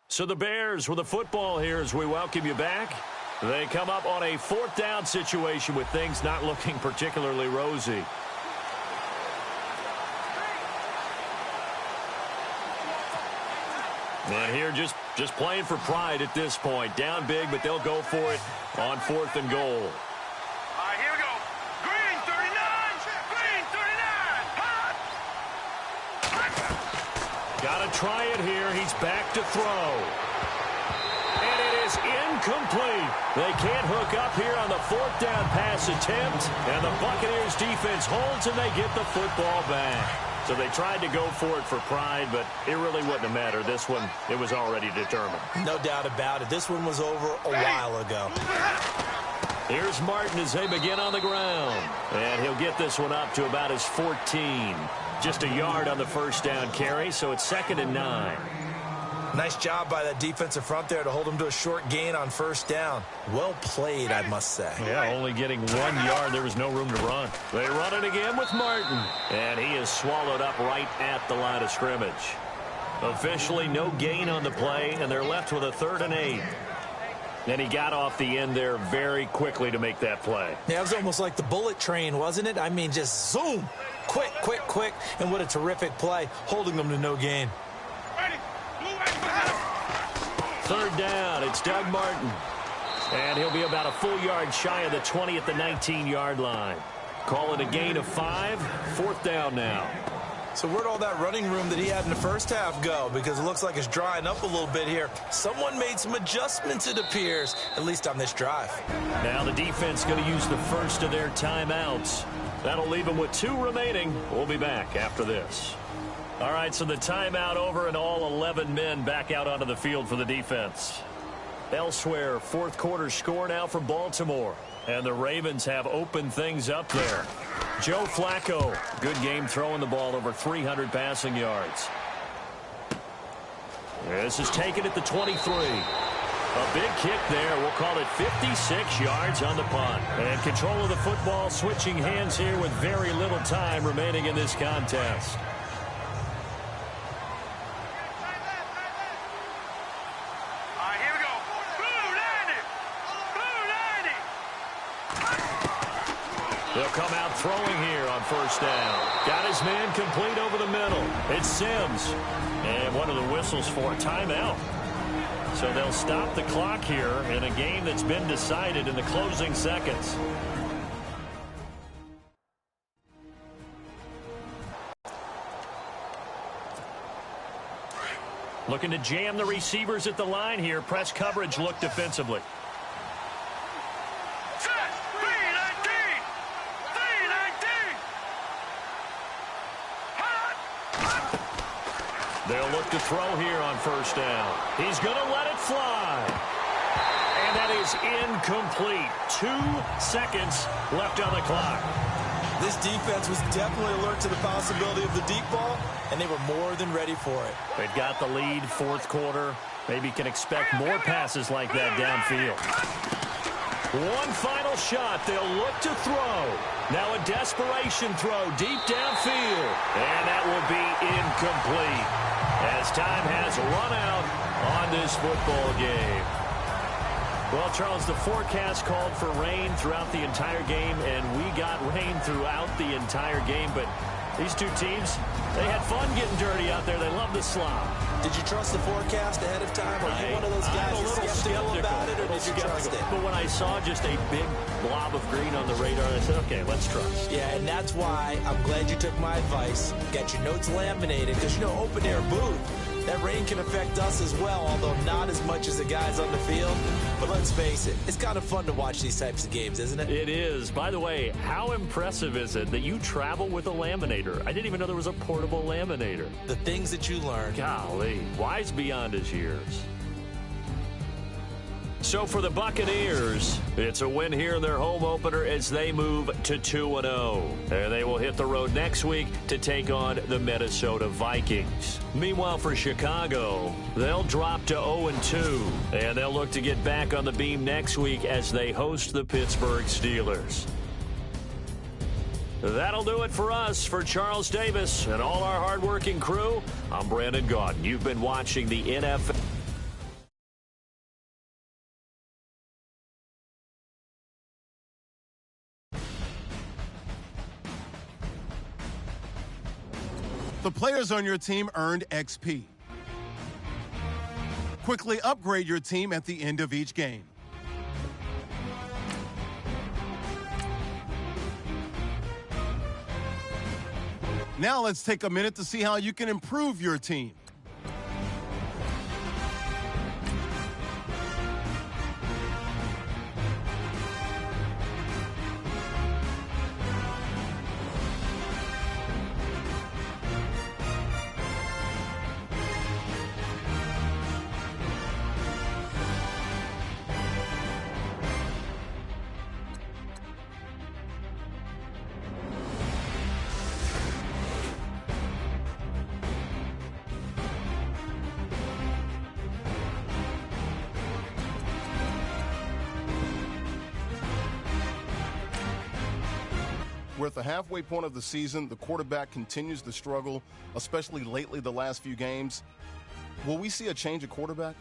So the Bears with the football here as we welcome you back. They come up on a 4th down situation with things not looking particularly rosy. And here just playing for pride at this point. Down big, but they'll go for it on 4th and goal. All right, here we go. Green 39. Green 39. Got to try it here. He's back to throw. And it is incomplete. They can't hook up here on the 4th down pass attempt. And the Buccaneers defense holds and they get the football back. So they tried to go for it for pride, but it really wouldn't have mattered. This one, it was already determined. No doubt about it. This one was over a while ago. Here's Martin as they begin on the ground. And he'll get this one up to about his 14. Just a yard on the first down carry, so it's 2nd and 9. Nice job by that defensive front there to hold him to a short gain on 1st down. Well played, I must say. Yeah, only getting 1 yard. There was no room to run. They run it again with Martin. And he is swallowed up right at the line of scrimmage. Officially, no gain on the play, and they're left with a 3rd and 8. And he got off the end there very quickly to make that play. Yeah, it was almost like the bullet train, wasn't it? I mean, just zoom. Quick. And what a terrific play, holding them to no gain. 3rd down, it's Doug Martin. And he'll be about a full yard shy of the 20 at the 19-yard line. Call it a gain of 5, 4th down now. So where'd all that running room that he had in the first half go? Because it looks like it's drying up a little bit here. Someone made some adjustments, it appears, at least on this drive. Now the defense going to use the first of their timeouts. That'll leave them with 2 remaining. We'll be back after this. All right, so the timeout over and all 11 men back out onto the field for the defense. Elsewhere, fourth quarter score now for Baltimore. And the Ravens have opened things up there. Joe Flacco, good game throwing the ball, over 300 passing yards. This is taken at the 23. A big kick there. We'll call it 56 yards on the punt. And control of the football switching hands here with very little time remaining in this contest. He'll come out throwing here on first down. Got his man complete over the middle. It's Sims. And one of the whistles for a timeout. So they'll stop the clock here in a game that's been decided in the closing seconds. Looking to jam the receivers at the line here. Press coverage look defensively. They'll look to throw here on first down. He's going to let it fly. And that is incomplete. 2 seconds left on the clock. This defense was definitely alert to the possibility of the deep ball, and they were more than ready for it. They've got the lead, fourth quarter. Maybe can expect more passes like that downfield. One final shot. They'll look to throw. Now a desperation throw deep downfield. And that will be incomplete as time has run out on this football game. Well, Charles, the forecast called for rain throughout the entire game, and we got rain throughout the entire game. But these two teams, they had fun getting dirty out there. They love the slop. Did you trust the forecast ahead of time? Are you one of those guys that's skeptical about it, or did you trust it? But when I saw just a big blob of green on the radar, I said, okay, let's trust. Yeah, and that's why I'm glad you took my advice. Get your notes laminated, because, you know, open air booth, that rain can affect us as well, although not as much as the guys on the field. But let's face it, it's kind of fun to watch these types of games, isn't it? It is. By the way, how impressive is it that you travel with a laminator? I didn't even know there was a portable laminator. The things that you learn. Golly, wise beyond his years. So for the Buccaneers, it's a win here in their home opener as they move to 2-0. And they will hit the road next week to take on the Minnesota Vikings. Meanwhile, for Chicago, they'll drop to 0-2. And they'll look to get back on the beam next week as they host the Pittsburgh Steelers. That'll do it for us. For Charles Davis and all our hardworking crew, I'm Brandon Gaudin. You've been watching the NFL. The players on your team earned XP. Quickly upgrade your team at the end of each game. Now let's take a minute to see how you can improve your team. We're at the halfway point of the season. The quarterback continues to struggle, especially lately the last few games. Will we see a change of quarterback?